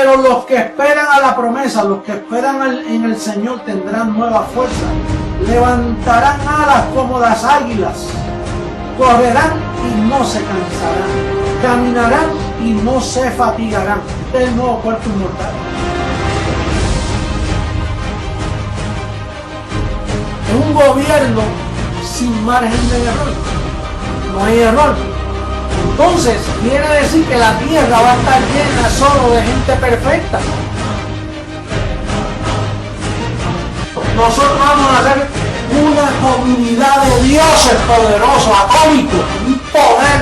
Pero los que esperan a la promesa, los que esperan en el Señor tendrán nueva fuerza. Levantarán alas como las águilas. Correrán y no se cansarán. Caminarán y no se fatigarán. Este es el nuevo cuerpo inmortal. Es un gobierno sin margen de error. No hay error. Entonces, quiere decir que la tierra va a estar llena solo de gente perfecta. Nosotros vamos a hacer una comunidad de dioses poderosos, atómicos, un poder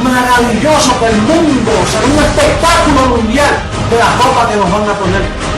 maravilloso que el mundo, será un espectáculo mundial de la ropa que nos van a poner.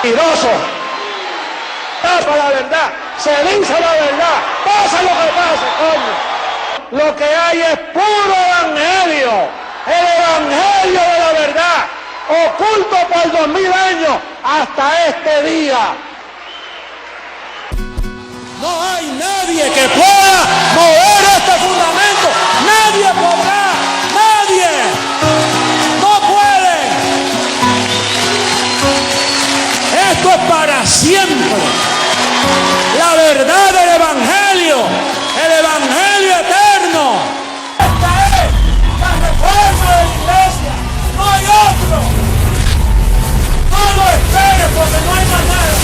Mentiroso, tapa la verdad, se dice la verdad, pasa lo que pase, coño. Lo que hay es puro evangelio, el evangelio de la verdad, oculto por 2000 años hasta este día. No hay nadie que pueda mover este fundamento, nadie podrá, nadie, no puede. Esto es para siempre. La verdad del evangelio, el evangelio eterno. Esta es la reforma de la iglesia, no hay otro. No lo esperes porque no hay más nada.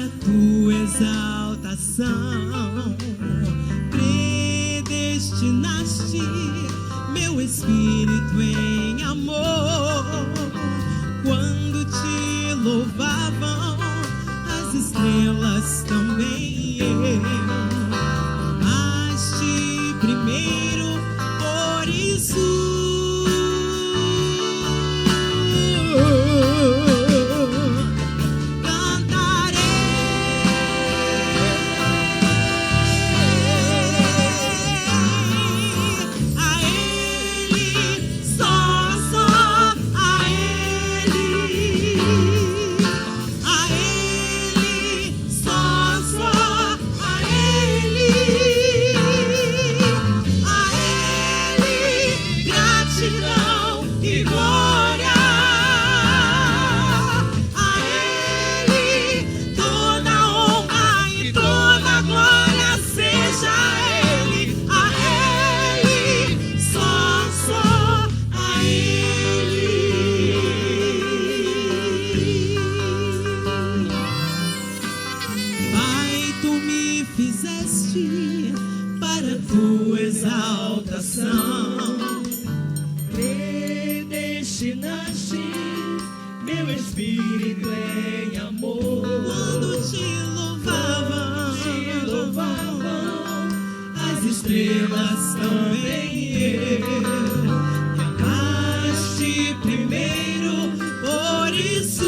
para tua exaltação. Predestinaste meu espírito em amor. Quando te louvavam as estrelas também amaste primeiro, por isso para tua exaltação. Predestinaste meu espírito em amor. Quando te louvavam as estrelas também me amaste primeiro, por isso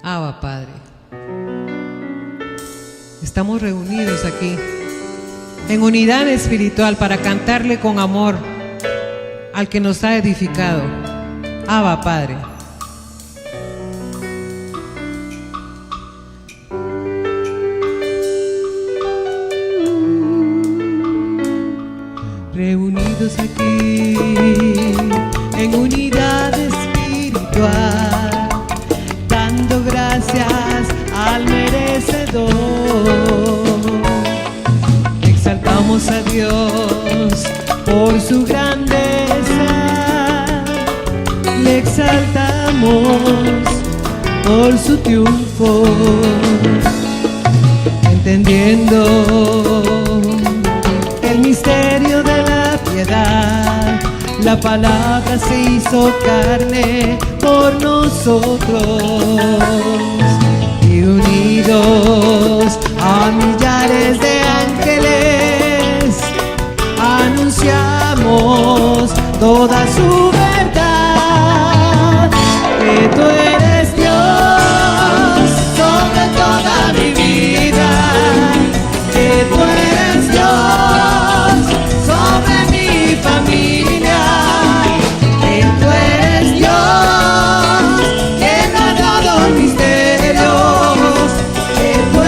Abba, Padre. Estamos reunidos aquí en unidad espiritual para cantarle con amor al que nos ha edificado. Abba, Padre. Reunidos aquí en unidad espiritual, dando gracias al merecedor. Exaltamos a Dios por su grandeza, le exaltamos por su triunfo, entendiendo el misterio de la piedad. La palabra se hizo carne por nosotros, y unidos a millares de ángeles anunciamos toda su verdad. Que tú eres Dios sobre toda mi vida, que tú eres Dios sobre mi familia, que tú eres Dios que me ha dado misterios, que tú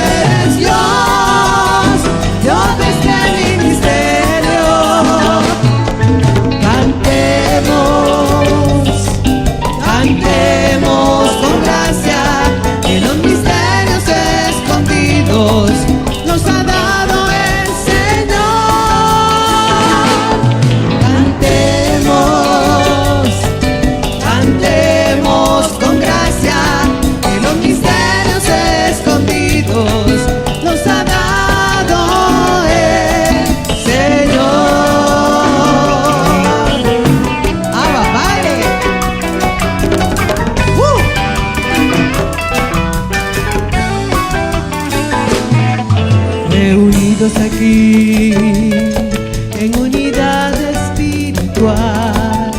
juntos aquí en unidad espiritual,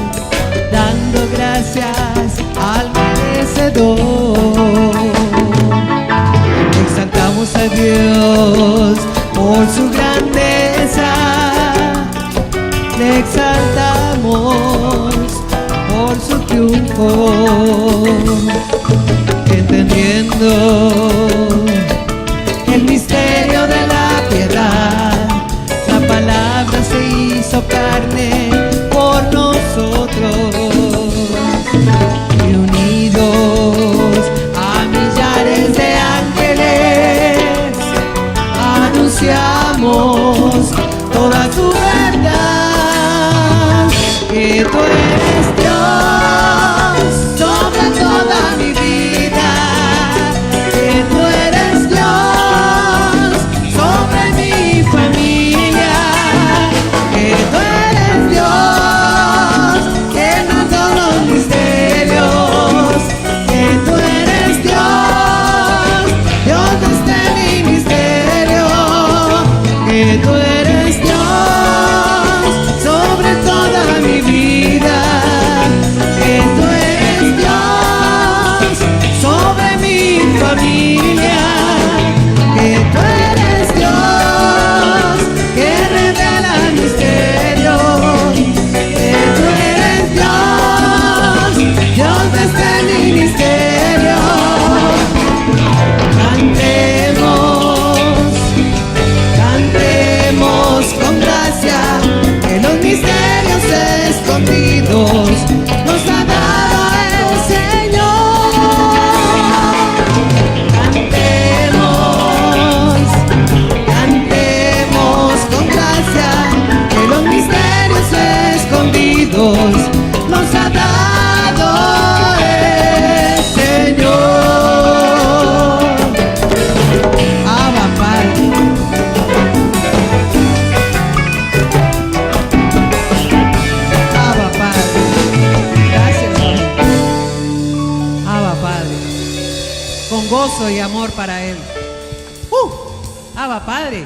dando gracias al merecedor. Exaltamos a Dios por su grandeza, le exaltamos por su triunfo, entendiendo el misterio de la piedad. La palabra se hizo carne por nosotros, y unidos a millares de ángeles anunciamos toda su verdad, que tú eres Dios sobre toda mi vida, que tú eres Dios sobre mi familia, que tú eres Dios llenando los misterios, que tú eres Dios, Dios de este ministerio, que tú eres Dios sobre toda mi vida, que tú eres Dios sobre mi familia, que tú eres Dios que revela misterios, que tú eres Dios, Dios de este ministerio. Cantemos, cantemos con gracia, que los misterios escondidos nos ha dado el Señor. Cantemos, cantemos con gracia, que los misterios escondidos nos ha dado el Señor. Abba, Padre. Abba, Padre. Gracias, Señor. Abba, Padre. Con gozo y amor para Él. Abba, Padre.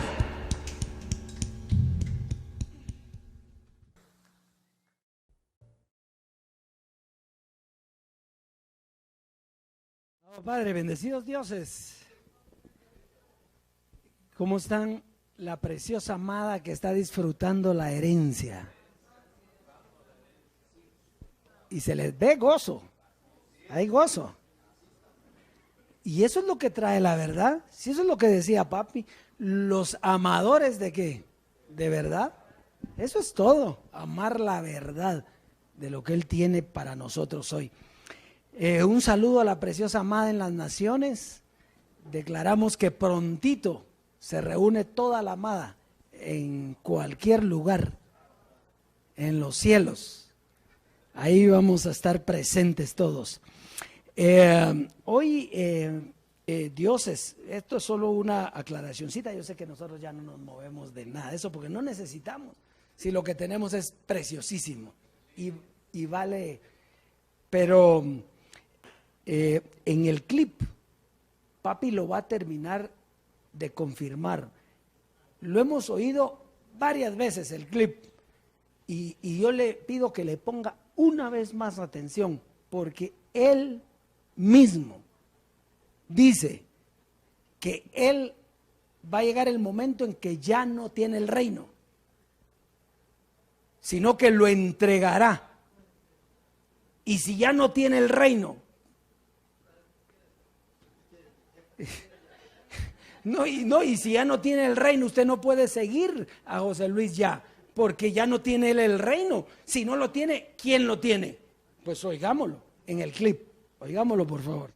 Padre, bendecidos dioses. ¿Cómo están la preciosa amada que está disfrutando la herencia? Y se les ve gozo, hay gozo. Y eso es lo que trae la verdad. Si eso es lo que decía papi, los amadores de qué, de verdad. Eso es todo, amar la verdad de lo que Él tiene para nosotros hoy. Un saludo a la preciosa amada en las naciones. Declaramos que prontito se reúne toda la amada en cualquier lugar, en los cielos. Ahí vamos a estar presentes todos. Hoy, dioses, esto es solo una aclaracioncita. Yo sé que nosotros ya no nos movemos de nada de eso porque no necesitamos. Si lo que tenemos es preciosísimo y vale, pero en el clip, papi lo va a terminar de confirmar. Lo hemos oído varias veces el clip y yo le pido que le ponga una vez más atención, porque él mismo dice que él va a llegar el momento en que ya no tiene el reino, sino que lo entregará. Y si ya no tiene el reino, y si ya no tiene el reino, usted no puede seguir a José Luis ya, porque ya no tiene él el reino. Si no lo tiene, ¿quién lo tiene? Pues oigámoslo en el clip, oigámoslo por favor.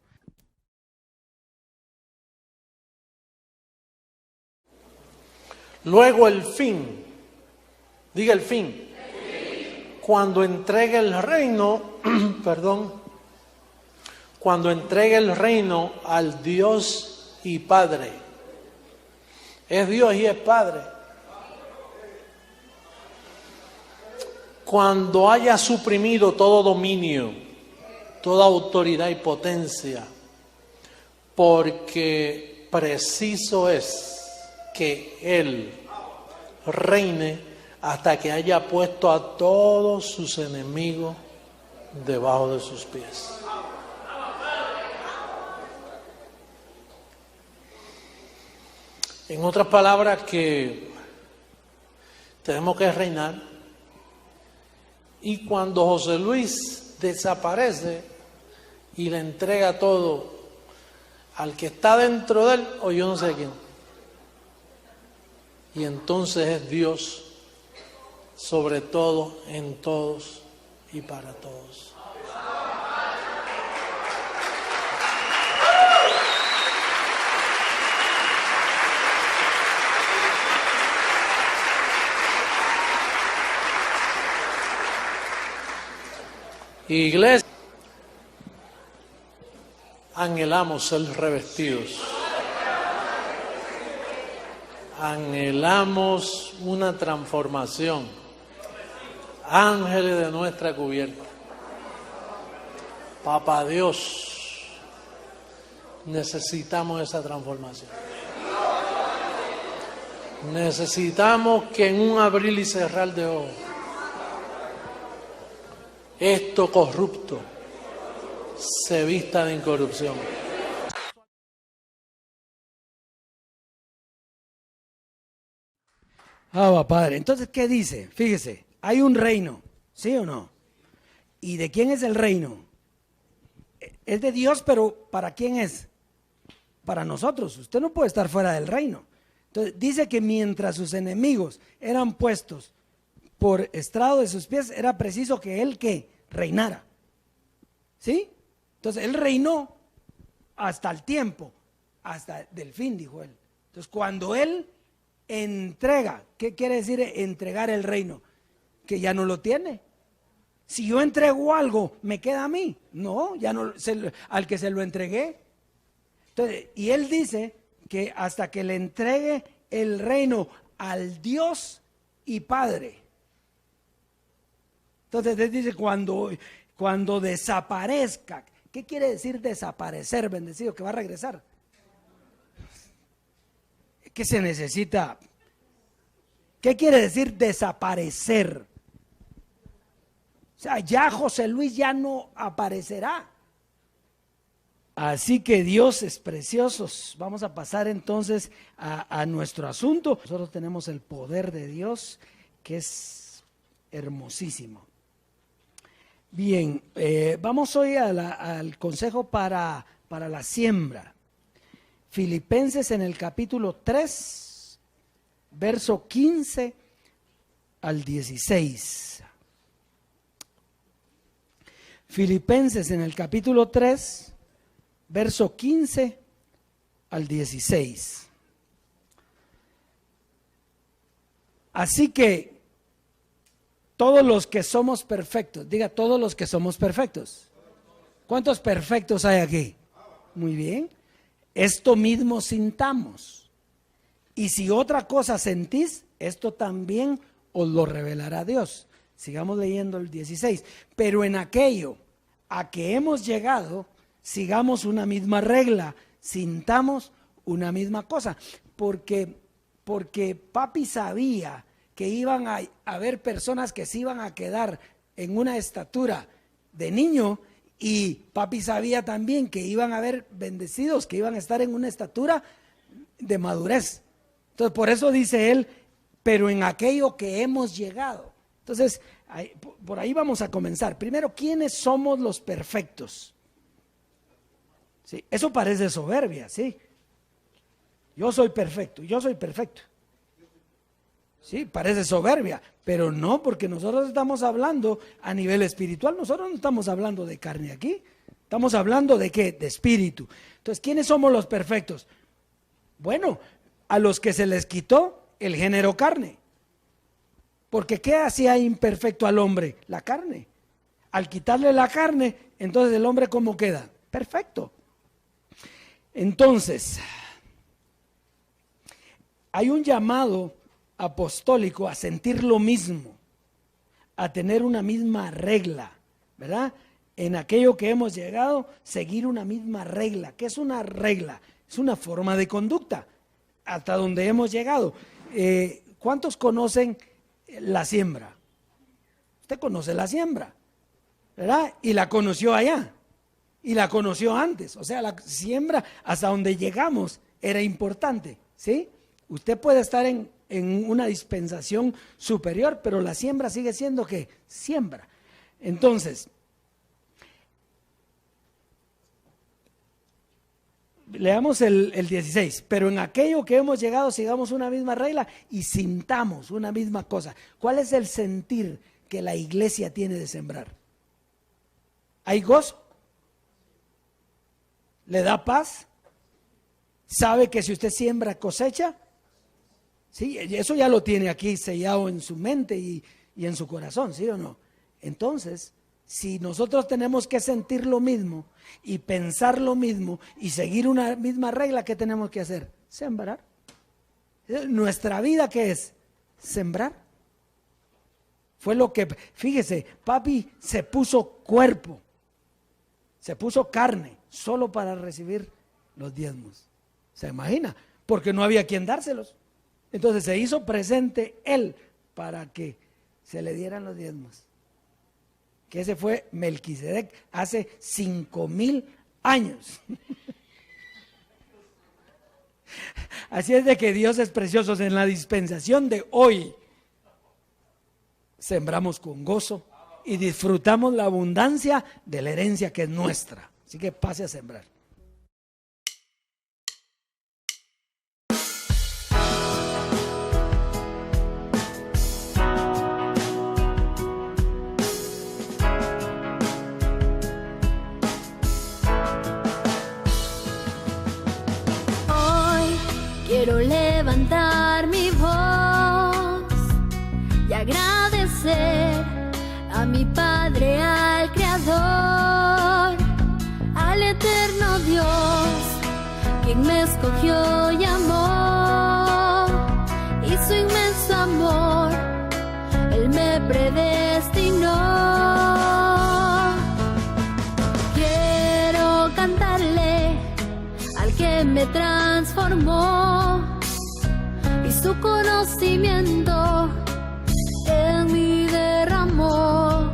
Luego el fin, diga el fin. Cuando entregue el reino, cuando entregue el reino al Dios y Padre. Es Dios y es Padre. Cuando haya suprimido todo dominio, toda autoridad y potencia, porque preciso es, que Él reine hasta que haya puesto a todos sus enemigos debajo de sus pies. En otras palabras, que tenemos que reinar, y cuando José Luis desaparece y le entrega todo al que está dentro de él, o yo no sé quién, y entonces es Dios sobre todo, en todos y para todos. Iglesia, anhelamos ser revestidos. Anhelamos una transformación. Ángeles de nuestra cubierta. Papá Dios, necesitamos esa transformación. Necesitamos que en un abrir y cerrar de ojos, esto corrupto se vista de incorrupción. Padre. Entonces, ¿qué dice? Fíjese, hay un reino, ¿sí o no? ¿Y de quién es el reino? Es de Dios, pero ¿para quién es? Para nosotros. Usted no puede estar fuera del reino. Entonces, dice que mientras sus enemigos eran puestos por estrado de sus pies, era preciso que él, ¿qué? Reinara. ¿Sí? Entonces, él reinó hasta el tiempo, hasta del fin, dijo él. Entonces, cuando él entrega, ¿qué quiere decir entregar el reino? Que ya no lo tiene. Si yo entrego algo, ¿me queda a mí? No, ya no, al que se lo entregué. Entonces, y él dice que hasta que le entregue el reino al Dios y Padre. Entonces él dice cuando desaparezca. ¿Qué quiere decir desaparecer, bendecido? Que va a regresar. ¿Qué se necesita? ¿Qué quiere decir desaparecer? O sea, ya José Luis ya no aparecerá. Así que Dios es precioso. Vamos a pasar entonces a nuestro asunto. Nosotros tenemos el poder de Dios, que es hermosísimo. Bien, vamos hoy al consejo para la siembra. Filipenses en el capítulo 3, verso 15 al 16. Filipenses en el capítulo 3, verso 15 al 16. Así que todos los que somos perfectos, diga todos los que somos perfectos. ¿Cuántos perfectos hay aquí? Muy bien. Esto mismo sintamos. Y si otra cosa sentís, esto también os lo revelará Dios. Sigamos leyendo el 16. Pero en aquello a que hemos llegado, sigamos una misma regla, sintamos una misma cosa. Porque papi sabía que iban a haber personas que se iban a quedar en una estatura de niño, y papi sabía también que iban a haber bendecidos, que iban a estar en una estatura de madurez. Entonces, por eso dice él, pero en aquello que hemos llegado. Entonces, por ahí vamos a comenzar. Primero, ¿quiénes somos los perfectos? Sí, eso parece soberbia, ¿sí? Yo soy perfecto, yo soy perfecto. Sí, parece soberbia, pero no, porque nosotros estamos hablando a nivel espiritual. Nosotros no estamos hablando de carne aquí. Estamos hablando de ¿qué? De espíritu. Entonces, ¿quiénes somos los perfectos? Bueno, a los que se les quitó el género carne. Porque ¿qué hacía imperfecto al hombre? La carne. Al quitarle la carne, entonces el hombre ¿cómo queda? Perfecto. Entonces, hay un llamado apostólico a sentir lo mismo, a tener una misma regla, ¿verdad? En aquello que hemos llegado, seguir una misma regla. ¿Qué es una regla? Es una forma de conducta. hasta donde hemos llegado. ¿Cuántos conocen la siembra? Usted conoce la siembra, ¿verdad? Y la conoció allá, y la conoció antes. O sea, la siembra hasta donde llegamos era importante, ¿sí? Usted puede estar en una dispensación superior, pero la siembra sigue siendo ¿qué? Siembra. Entonces, leamos el 16, pero en aquello que hemos llegado sigamos una misma regla y sintamos una misma cosa. ¿Cuál es el sentir que la iglesia tiene de sembrar? ¿Hay gozo? ¿Le da paz? ¿Sabe que si usted siembra cosecha? Sí, eso ya lo tiene aquí sellado en su mente y en su corazón, ¿sí o no? Entonces, si nosotros tenemos que sentir lo mismo y pensar lo mismo y seguir una misma regla, ¿qué tenemos que hacer? Sembrar. Nuestra vida, ¿qué es? Sembrar. Fue lo que, fíjese, papi se puso cuerpo, se puso carne, solo para recibir los diezmos. ¿Se imagina? Porque no había quien dárselos. Entonces se hizo presente él para que se le dieran los diezmos. Que ese fue Melquisedec hace 5,000 años. Así es de que Dios es precioso. En la dispensación de hoy sembramos con gozo y disfrutamos la abundancia de la herencia que es nuestra. Así que pase a sembrar. Quiero levantar mi voz y agradecer a mi Padre, al Creador, al eterno Dios, quien me escogió y amó, y su inmenso amor, Él me predestinó. Quiero cantarle al que me transformó y su conocimiento en mí derramó,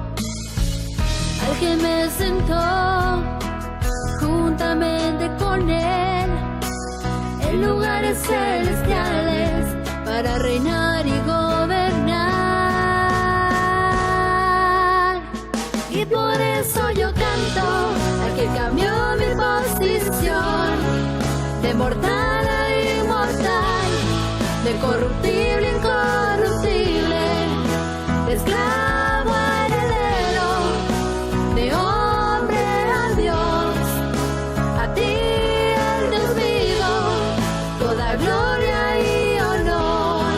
al que me sentó juntamente con él en lugares celestiales para reinar y gobernar. Y por eso yo canto al que cambió mi posición de mortal a inmortal, de corruptible a incorruptible, de esclavo a heredero, de hombre a Dios, a ti el Dios vivo, toda gloria y honor.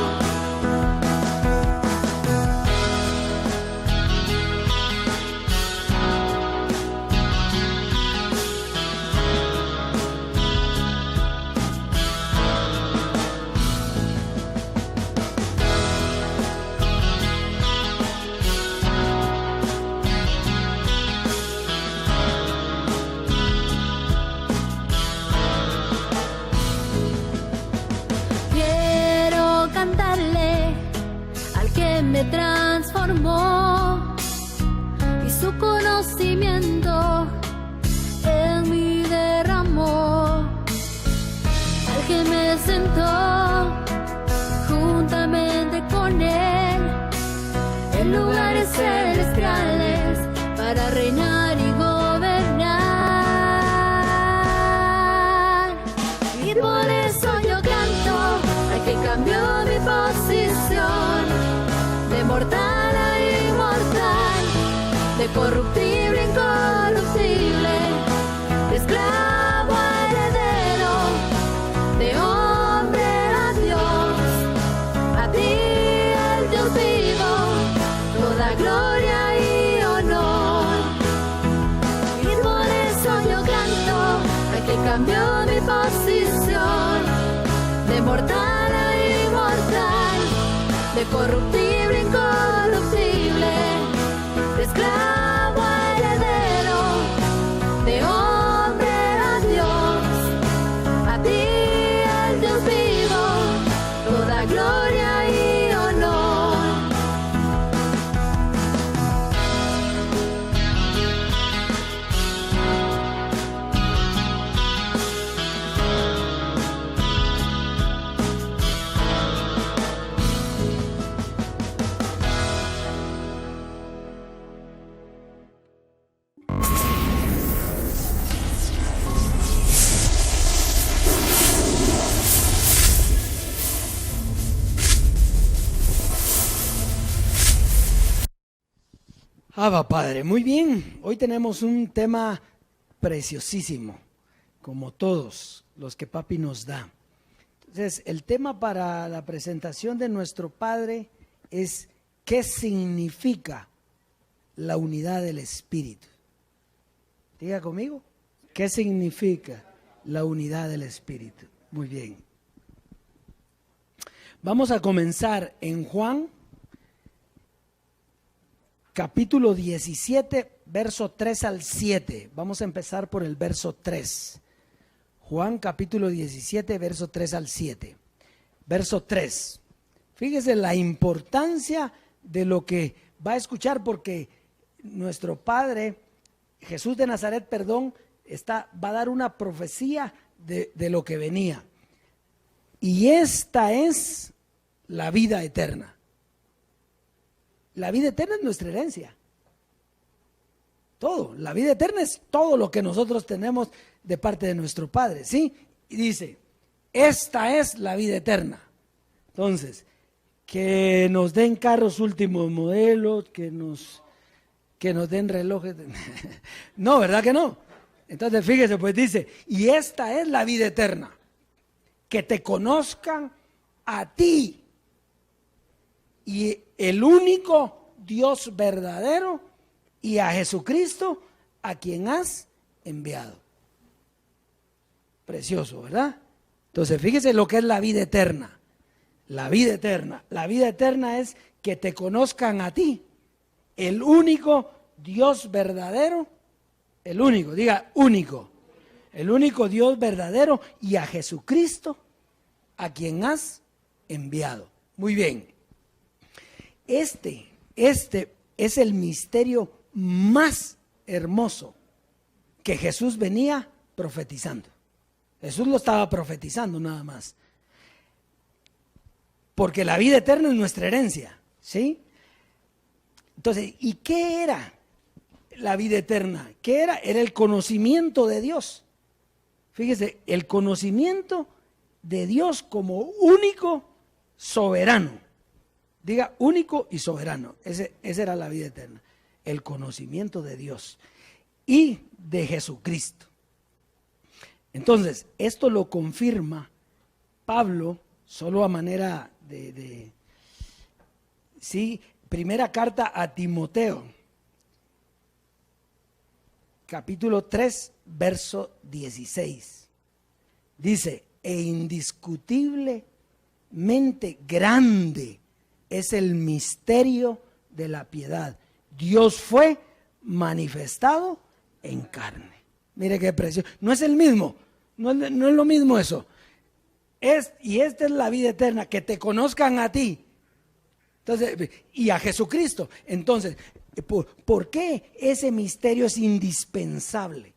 Me transformó y su conocimiento en mí derramó, al que me sentó juntamente con él en lugares celestiales para reinar y gobernar. Y por eso yo canto al que cambió mi posición de mortal a inmortal, de corruptible a incorruptible, de esclavo a heredero, de hombre a Dios, a ti el Dios vivo, toda gloria y honor. Y por eso yo canto al que cambió mi posición de mortal a inmortal, de corruptible a incorruptible, de esclavo a heredero, de hombre a Dios, a ti el Dios vivo, Abba Padre, muy bien. Hoy tenemos un tema preciosísimo, como todos los que papi nos da. Entonces, el tema para la presentación de nuestro Padre es ¿qué significa la unidad del Espíritu? Diga conmigo, ¿qué significa la unidad del Espíritu? Muy bien. Vamos a comenzar en Juan, capítulo 17, verso 3 al 7. Vamos a empezar por el verso 3. Juan, capítulo 17, verso 3 al 7. Verso 3. Fíjese la importancia de lo que va a escuchar, porque nuestro Padre, Jesús de Nazaret, va a dar una profecía de lo que venía. Y esta es la vida eterna. La vida eterna es nuestra herencia. Todo. La vida eterna es todo lo que nosotros tenemos de parte de nuestro Padre, ¿sí? Y dice, esta es la vida eterna. Entonces, que nos den carros últimos modelos, que nos den relojes. No, ¿verdad que no? Entonces, fíjese, pues dice, y esta es la vida eterna, que te conozcan a ti, y el único Dios verdadero, y a Jesucristo, a quien has enviado. Precioso, ¿verdad? Entonces, fíjese lo que es la vida eterna. La vida eterna. La vida eterna es que te conozcan a ti, el único Dios verdadero, el único, diga único, el único Dios verdadero, y a Jesucristo, a quien has enviado. Muy bien. Este es el misterio más hermoso que Jesús venía profetizando. Jesús lo estaba profetizando nada más. Porque la vida eterna es nuestra herencia, ¿sí? Entonces, ¿y qué era la vida eterna? ¿Qué era? Era el conocimiento de Dios. Fíjese, el conocimiento de Dios como único soberano. Diga único y soberano. Esa era la vida eterna. El conocimiento de Dios y de Jesucristo. Entonces, esto lo confirma Pablo, solo a manera sí, primera carta a Timoteo, capítulo 3, verso 16. Dice, e indiscutiblemente grande es el misterio de la piedad. Dios fue manifestado en carne. Mire qué precioso. No es el mismo, no es lo mismo eso. Y esta es la vida eterna, que te conozcan a ti. Entonces, y a Jesucristo. Entonces, ¿por qué ese misterio es indispensable?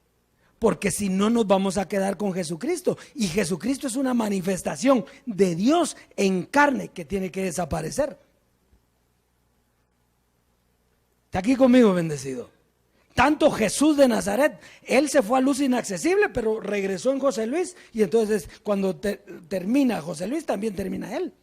Porque si no, nos vamos a quedar con Jesucristo. Y Jesucristo es una manifestación de Dios en carne que tiene que desaparecer. ¿Está aquí conmigo, bendecido? Tanto Jesús de Nazaret, él se fue a luz inaccesible, pero regresó en José Luis. Y entonces cuando termina José Luis, también termina él.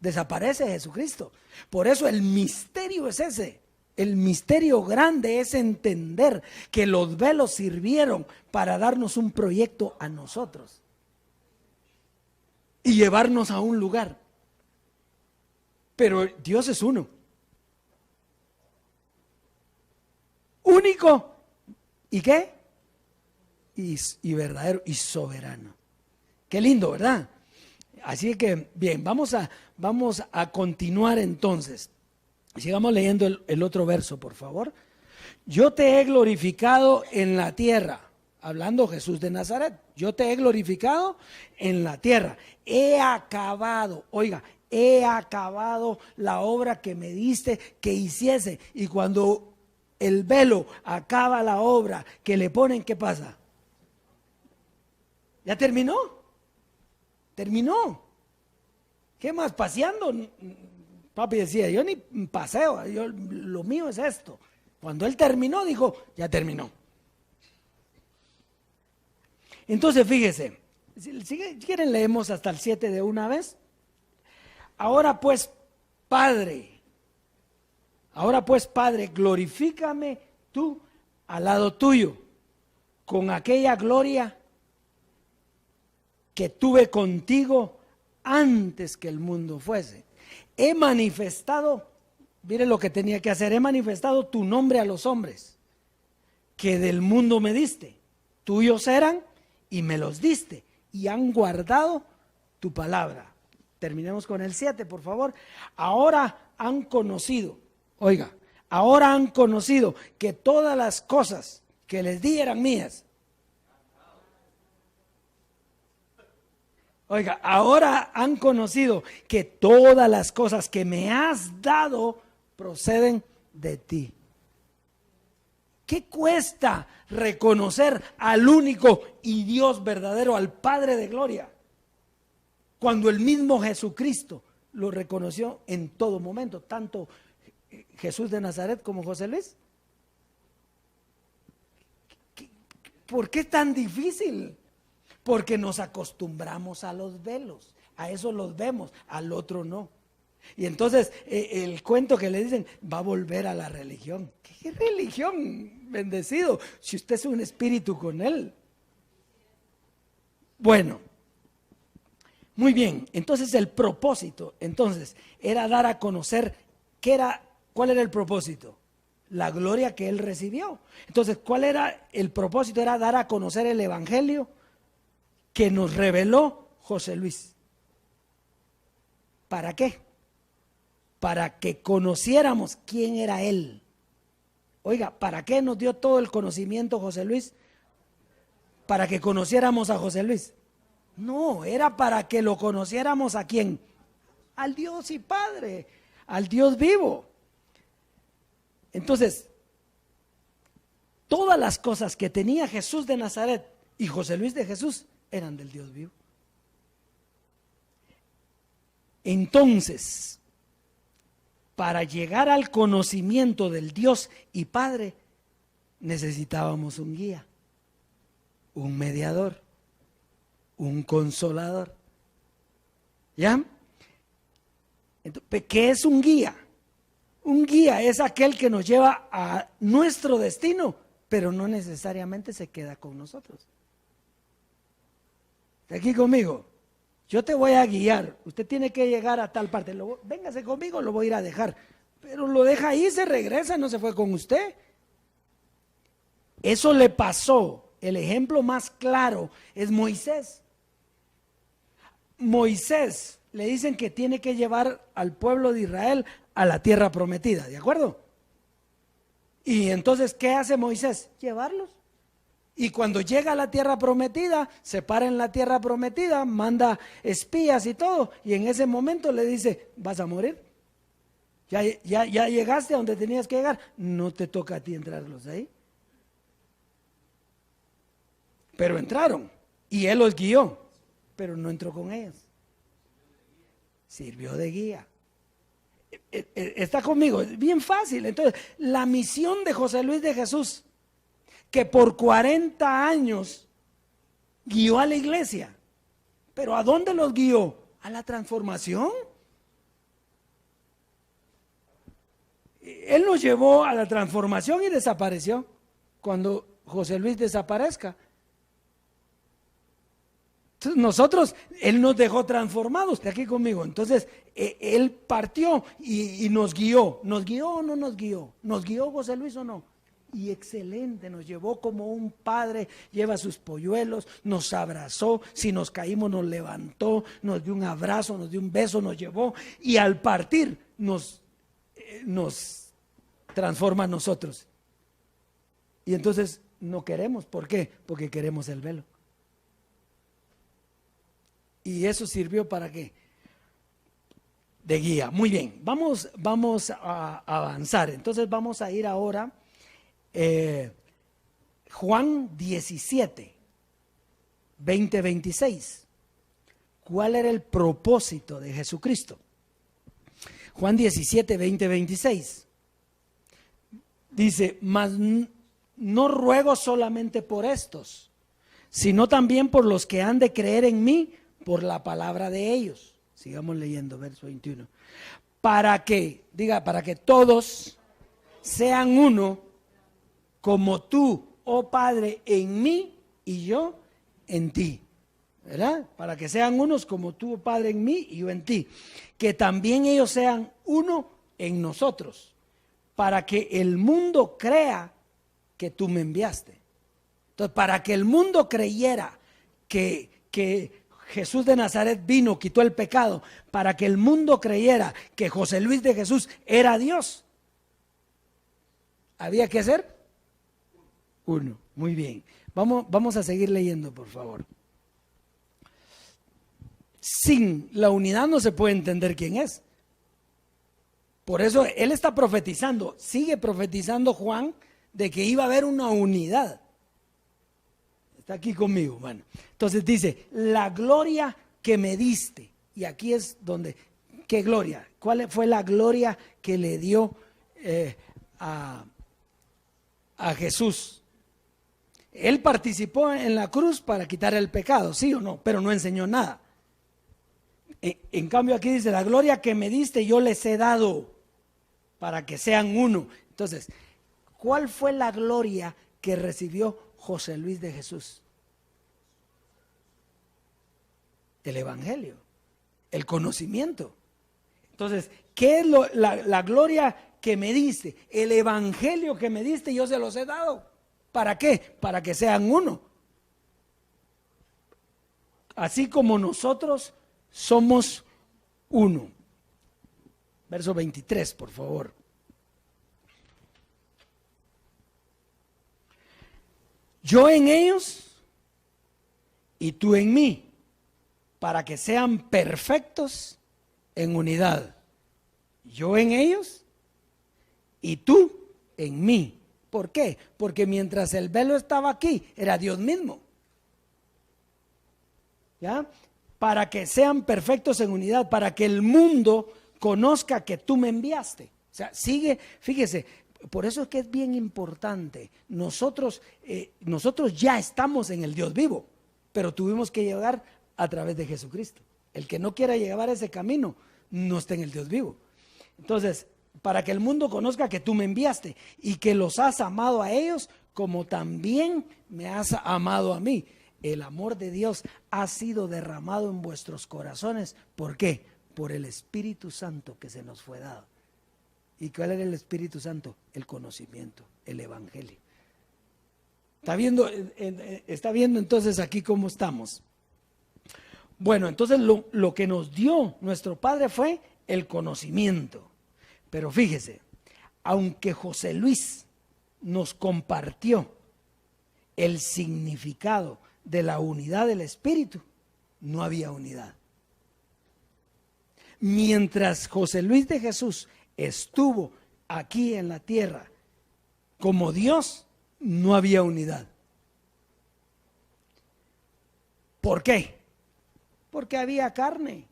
Desaparece Jesucristo. Por eso el misterio es ese. El misterio grande es entender que los velos sirvieron para darnos un proyecto a nosotros y llevarnos a un lugar. Pero Dios es uno. Único. ¿Y qué? Y verdadero y soberano. Qué lindo, ¿verdad? Así que, bien, vamos a continuar entonces. Sigamos leyendo el otro verso, por favor. Yo te he glorificado en la tierra. Hablando Jesús de Nazaret. Yo te he glorificado en la tierra. He acabado, oiga, he acabado la obra que me diste que hiciese. Y cuando el velo acaba la obra que le ponen, ¿qué pasa? ¿Ya terminó? Terminó. ¿Qué más? Paseando. Papi decía, yo ni paseo, lo mío es esto. Cuando él terminó, dijo, ya terminó. Entonces, fíjese, si quieren leemos hasta el 7 de una vez. Ahora pues, Padre, Ahora pues, Padre, glorifícame tú al lado tuyo, con aquella gloria que tuve contigo antes que el mundo fuese. He manifestado, mire lo que tenía que hacer, he manifestado tu nombre a los hombres, que del mundo me diste. Tuyos eran y me los diste, y han guardado tu palabra. Terminemos con el 7, por favor. Ahora han conocido, oiga, ahora han conocido que todas las cosas que les di eran mías. Oiga, ahora han conocido que todas las cosas que me has dado proceden de ti. ¿Qué cuesta reconocer al único y Dios verdadero, al Padre de gloria, cuando el mismo Jesucristo lo reconoció en todo momento, tanto Jesús de Nazaret como José Luis? ¿Por qué es tan difícil? Porque nos acostumbramos a los velos, a eso los vemos, al otro no. Y entonces el cuento que le dicen, va a volver a la religión. ¿Qué religión, bendecido? Si usted es un espíritu con él. Bueno, muy bien, entonces el propósito, entonces, era dar a conocer ¿cuál era el propósito? La gloria que él recibió. Entonces, ¿cuál era el propósito? Era dar a conocer el evangelio que nos reveló José Luis. ¿Para qué? Para que conociéramos quién era él. Oiga, ¿para qué nos dio todo el conocimiento José Luis? ¿Para que conociéramos a José Luis? No, era para que lo conociéramos ¿a quién? Al Dios y Padre, al Dios vivo. Entonces, todas las cosas que tenía Jesús de Nazaret y José Luis de Jesús eran del Dios vivo. Entonces, para llegar al conocimiento del Dios y Padre, necesitábamos un guía, un mediador, un consolador. ¿Ya? Entonces, ¿qué es un guía? Un guía es aquel que nos lleva a nuestro destino, pero no necesariamente se queda con nosotros. ¿Está aquí conmigo? Yo te voy a guiar, usted tiene que llegar a tal parte, véngase conmigo, lo voy a ir a dejar, pero lo deja ahí, se regresa, no se fue con usted. Eso le pasó, el ejemplo más claro es Moisés. Moisés, le dicen que tiene que llevar al pueblo de Israel a la tierra prometida, ¿de acuerdo? Y entonces, ¿qué hace Moisés? Llevarlos. Y cuando llega a la tierra prometida, se para en la tierra prometida, manda espías y todo, y en ese momento le dice, vas a morir. Ya llegaste a donde tenías que llegar, no te toca a ti entrarlos ahí. Pero entraron, y él los guió, pero no entró con ellos. Sirvió de guía. Está conmigo, es bien fácil. Entonces, la misión de José Luis de Jesús, que por 40 años guió a la iglesia, pero ¿a dónde los guió? A la transformación. Él nos llevó a la transformación y desapareció. Cuando José Luis desaparezca, nosotros, él nos dejó transformados, de aquí conmigo. Entonces, él partió y nos guió. ¿Nos guió o no nos guió? ¿Nos guió José Luis o no? Y excelente, nos llevó como un padre, lleva sus polluelos, nos abrazó, si nos caímos nos levantó, nos dio un abrazo, nos dio un beso, nos llevó, y al partir nos transforma a nosotros. Y entonces no queremos, ¿por qué? Porque queremos el velo. Y eso sirvió ¿para qué? De guía. Muy bien, vamos a avanzar. Entonces vamos a ir ahora Juan 17, 20, 26. ¿Cuál era el propósito de Jesucristo? Juan 17, 20, 26. Dice, mas no ruego solamente por estos, sino también por los que han de creer en mí por la palabra de ellos. Sigamos leyendo, verso 21. Para que, diga, para que todos sean uno como tú, oh Padre, en mí y yo en ti. ¿Verdad? Para que sean unos como tú, oh Padre, en mí y yo en ti. Que también ellos sean uno en nosotros, para que el mundo crea que tú me enviaste. Entonces, para que el mundo creyera que Jesús de Nazaret vino, quitó el pecado, para que el mundo creyera que José Luis de Jesús era Dios, había que ser uno. Muy bien. Vamos a seguir leyendo, por favor. Sin la unidad no se puede entender quién es. Por eso él está profetizando, sigue profetizando Juan de que iba a haber una unidad. Está aquí conmigo, bueno. Entonces dice, la gloria que me diste. Y aquí es donde, ¿qué gloria? ¿Cuál fue la gloria que le dio a Jesús? Él participó en la cruz para quitar el pecado, ¿sí o no? Pero no enseñó nada. En cambio aquí dice, la gloria que me diste yo les he dado para que sean uno. Entonces, ¿cuál fue la gloria que recibió José Luis de Jesús? El evangelio, el conocimiento. Entonces, ¿qué es la gloria que me diste? El evangelio que me diste yo se los he dado. ¿Para qué? Para que sean uno. Así como nosotros somos uno. Verso 23, por favor. Yo en ellos y tú en mí, para que sean perfectos en unidad. Yo en ellos y tú en mí. ¿Por qué? Porque mientras el velo estaba aquí, era Dios mismo. ¿Ya? Para que sean perfectos en unidad, para que el mundo conozca que tú me enviaste. O sea, sigue, fíjese, por eso es que es bien importante. Nosotros ya estamos en el Dios vivo, pero tuvimos que llegar a través de Jesucristo. El que no quiera llevar ese camino, no está en el Dios vivo. Entonces, para que el mundo conozca que tú me enviaste y que los has amado a ellos como también me has amado a mí. El amor de Dios ha sido derramado en vuestros corazones. ¿Por qué? Por el Espíritu Santo que se nos fue dado. ¿Y cuál era el Espíritu Santo? El conocimiento, el Evangelio. ¿Está viendo entonces aquí cómo estamos? Bueno, entonces lo que nos dio nuestro Padre fue el conocimiento. Pero fíjese, aunque José Luis nos compartió el significado de la unidad del Espíritu, no había unidad. Mientras José Luis de Jesús estuvo aquí en la tierra como Dios, no había unidad. ¿Por qué? Porque había carne.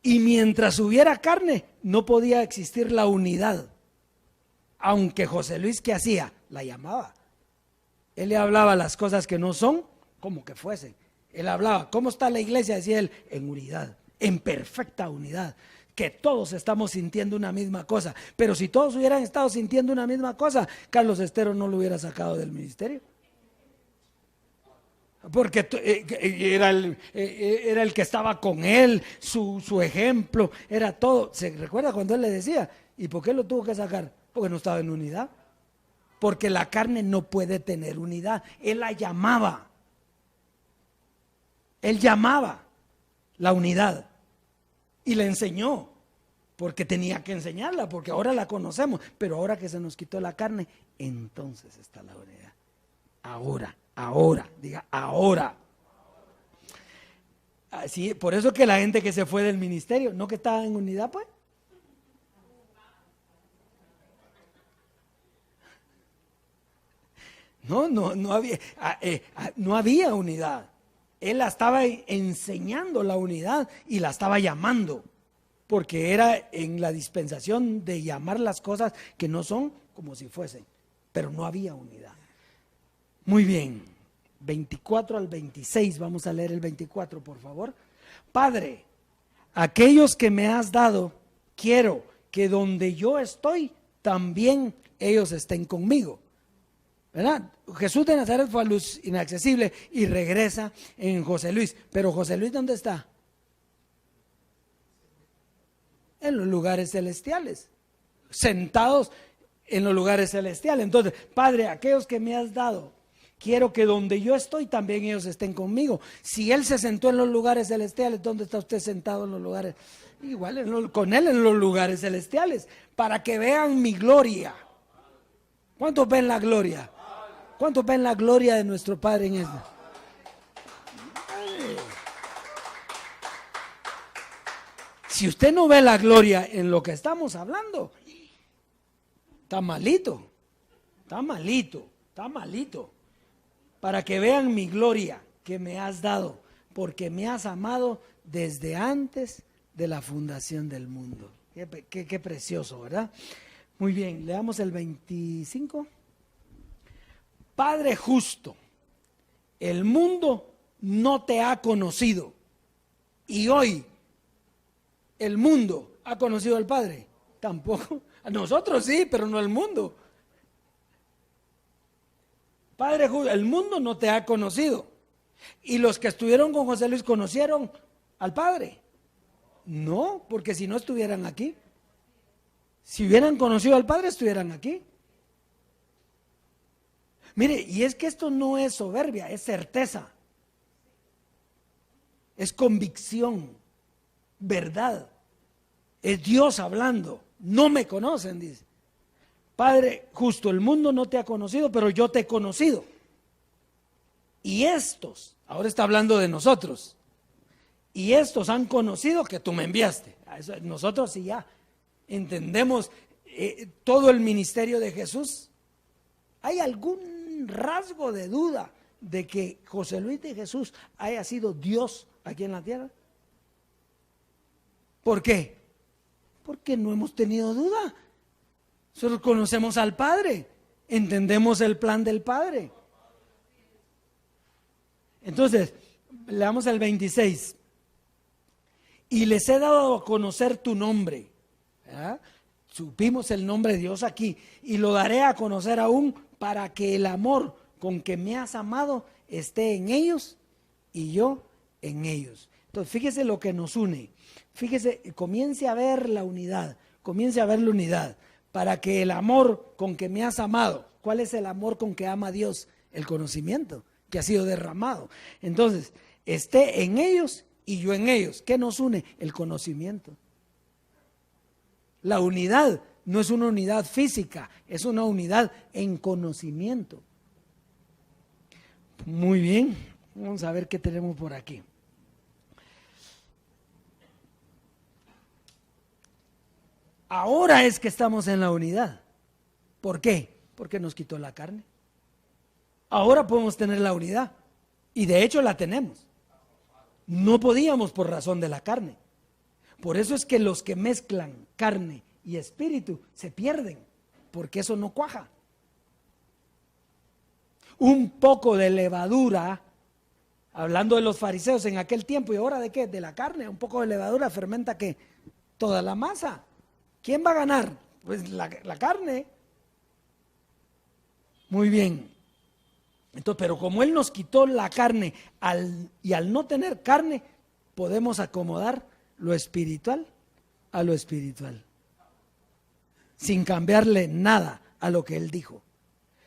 Y mientras hubiera carne, no podía existir la unidad. Aunque José Luis, ¿qué hacía? La llamaba. Él le hablaba las cosas que no son como que fuesen. Él hablaba, ¿cómo está la iglesia? Decía él, en unidad, en perfecta unidad. Que todos estamos sintiendo una misma cosa. Pero si todos hubieran estado sintiendo una misma cosa, Carlos Estero no lo hubiera sacado del ministerio. Porque era el que estaba con él, su ejemplo, era todo. ¿Se recuerda cuando él le decía? ¿Y por qué lo tuvo que sacar? Porque no estaba en unidad. Porque la carne no puede tener unidad. Él la llamaba. Él llamaba la unidad. Y la enseñó. Porque tenía que enseñarla, porque ahora la conocemos. Pero ahora que se nos quitó la carne, entonces está la unidad. Ahora, diga ahora. Así, por eso que la gente que se fue del ministerio, ¿no que estaba en unidad pues? No había unidad. Él la estaba enseñando la unidad y la estaba llamando, porque era en la dispensación de llamar las cosas que no son como si fuesen, pero no había unidad. Muy bien, 24 al 26, vamos a leer el 24 por favor. Padre, aquellos que me has dado, quiero que donde yo estoy, también ellos estén conmigo. ¿Verdad? Jesús de Nazaret fue a luz inaccesible y regresa en José Luis. Pero José Luis, ¿dónde está? En los lugares celestiales, sentados en los lugares celestiales. Entonces, Padre, aquellos que me has dado, quiero que donde yo estoy también ellos estén conmigo. Si Él se sentó en los lugares celestiales, ¿dónde está usted sentado en los lugares? Igual con Él en los lugares celestiales, para que vean mi gloria. ¿Cuántos ven la gloria? ¿Cuántos ven la gloria de nuestro Padre en esto? Si usted no ve la gloria en lo que estamos hablando, está malito, está malito, está malito. Para que vean mi gloria que me has dado, porque me has amado desde antes de la fundación del mundo. Qué precioso, ¿verdad? Muy bien, leamos el 25. Padre justo, el mundo no te ha conocido, y hoy el mundo ha conocido al Padre. Tampoco, a nosotros sí, pero no el mundo. Padre justo, el mundo no te ha conocido, y los que estuvieron con José Luis conocieron al Padre. No, porque si no estuvieran aquí. Si hubieran conocido al Padre, estuvieran aquí. Mire, y es que esto no es soberbia, es certeza. Es convicción, verdad. Es Dios hablando. No me conocen, dice. Padre justo, el mundo no te ha conocido, pero yo te he conocido. Y estos, ahora está hablando de nosotros, y estos han conocido que tú me enviaste. Nosotros sí ya entendemos todo el ministerio de Jesús. ¿Hay algún rasgo de duda de que José Luis de Jesús haya sido Dios aquí en la tierra? ¿Por qué? Porque no hemos tenido duda. Nosotros conocemos al Padre, entendemos el plan del Padre. Entonces, leamos el 26. Y les he dado a conocer tu nombre. ¿Verdad? Supimos el nombre de Dios aquí, y lo daré a conocer aún, para que el amor con que me has amado esté en ellos y yo en ellos. Entonces, fíjese lo que nos une. Fíjese, comience a ver la unidad, comience a ver la unidad, para que el amor con que me has amado, ¿cuál es el amor con que ama Dios? El conocimiento que ha sido derramado. Entonces, esté en ellos y yo en ellos. ¿Qué nos une? El conocimiento. La unidad no es una unidad física, es una unidad en conocimiento. Muy bien, vamos a ver qué tenemos por aquí. Ahora es que estamos en la unidad. ¿Por qué? Porque nos quitó la carne. Ahora podemos tener la unidad, y de hecho la tenemos. No podíamos por razón de la carne. Por eso es que los que mezclan carne y espíritu se pierden, porque eso no cuaja. Un poco de levadura, hablando de los fariseos en aquel tiempo, ¿y ahora de qué? De la carne. Un poco de levadura fermenta ¿qué? Toda la masa. ¿Quién va a ganar? Pues la carne. Muy bien. Entonces, pero como Él nos quitó la carne y al no tener carne, podemos acomodar lo espiritual a lo espiritual, sin cambiarle nada a lo que Él dijo.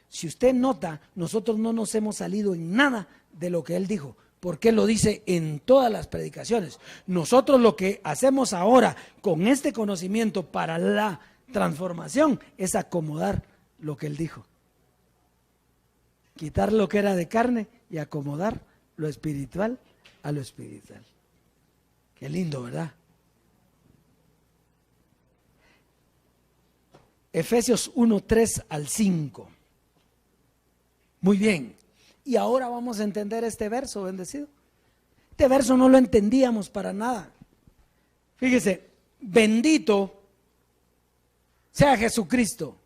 Si usted nota, nosotros no nos hemos salido en nada de lo que Él dijo, porque Él lo dice en todas las predicaciones. Nosotros lo que hacemos ahora con este conocimiento para la transformación es acomodar lo que Él dijo. Quitar lo que era de carne y acomodar lo espiritual a lo espiritual. Qué lindo, ¿verdad? Efesios 1, 3 al 5. Muy bien. Y ahora vamos a entender este verso, bendecido. Este verso no lo entendíamos para nada. Fíjese, bendito sea Jesucristo.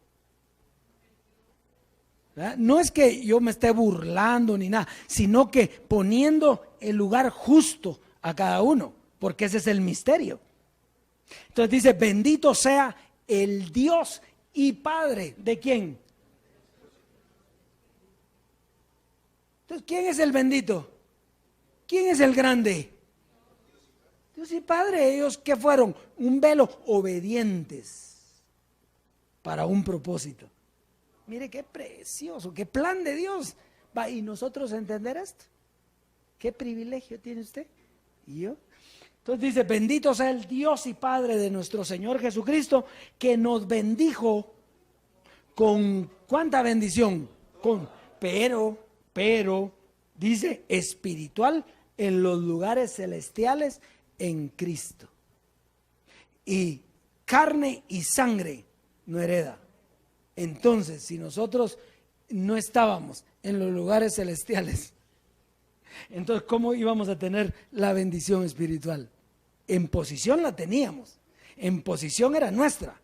¿Verdad? No es que yo me esté burlando ni nada, sino que poniendo el lugar justo a cada uno, porque ese es el misterio. Entonces dice, bendito sea el Dios y Padre. ¿De quién? Entonces, ¿quién es el bendito? ¿Quién es el grande? Dios y Padre. Ellos, ¿qué fueron? Un velo, obedientes para un propósito. Mire qué precioso, qué plan de Dios. Va, y nosotros entender esto. ¿Qué privilegio tiene usted? ¿Y yo? Entonces dice, bendito sea el Dios y Padre de nuestro Señor Jesucristo, que nos bendijo con ¿cuánta bendición? Pero, dice, espiritual en los lugares celestiales en Cristo. Y carne y sangre no hereda. Entonces, si nosotros no estábamos en los lugares celestiales, entonces, ¿cómo íbamos a tener la bendición espiritual? En posición la teníamos, en posición era nuestra.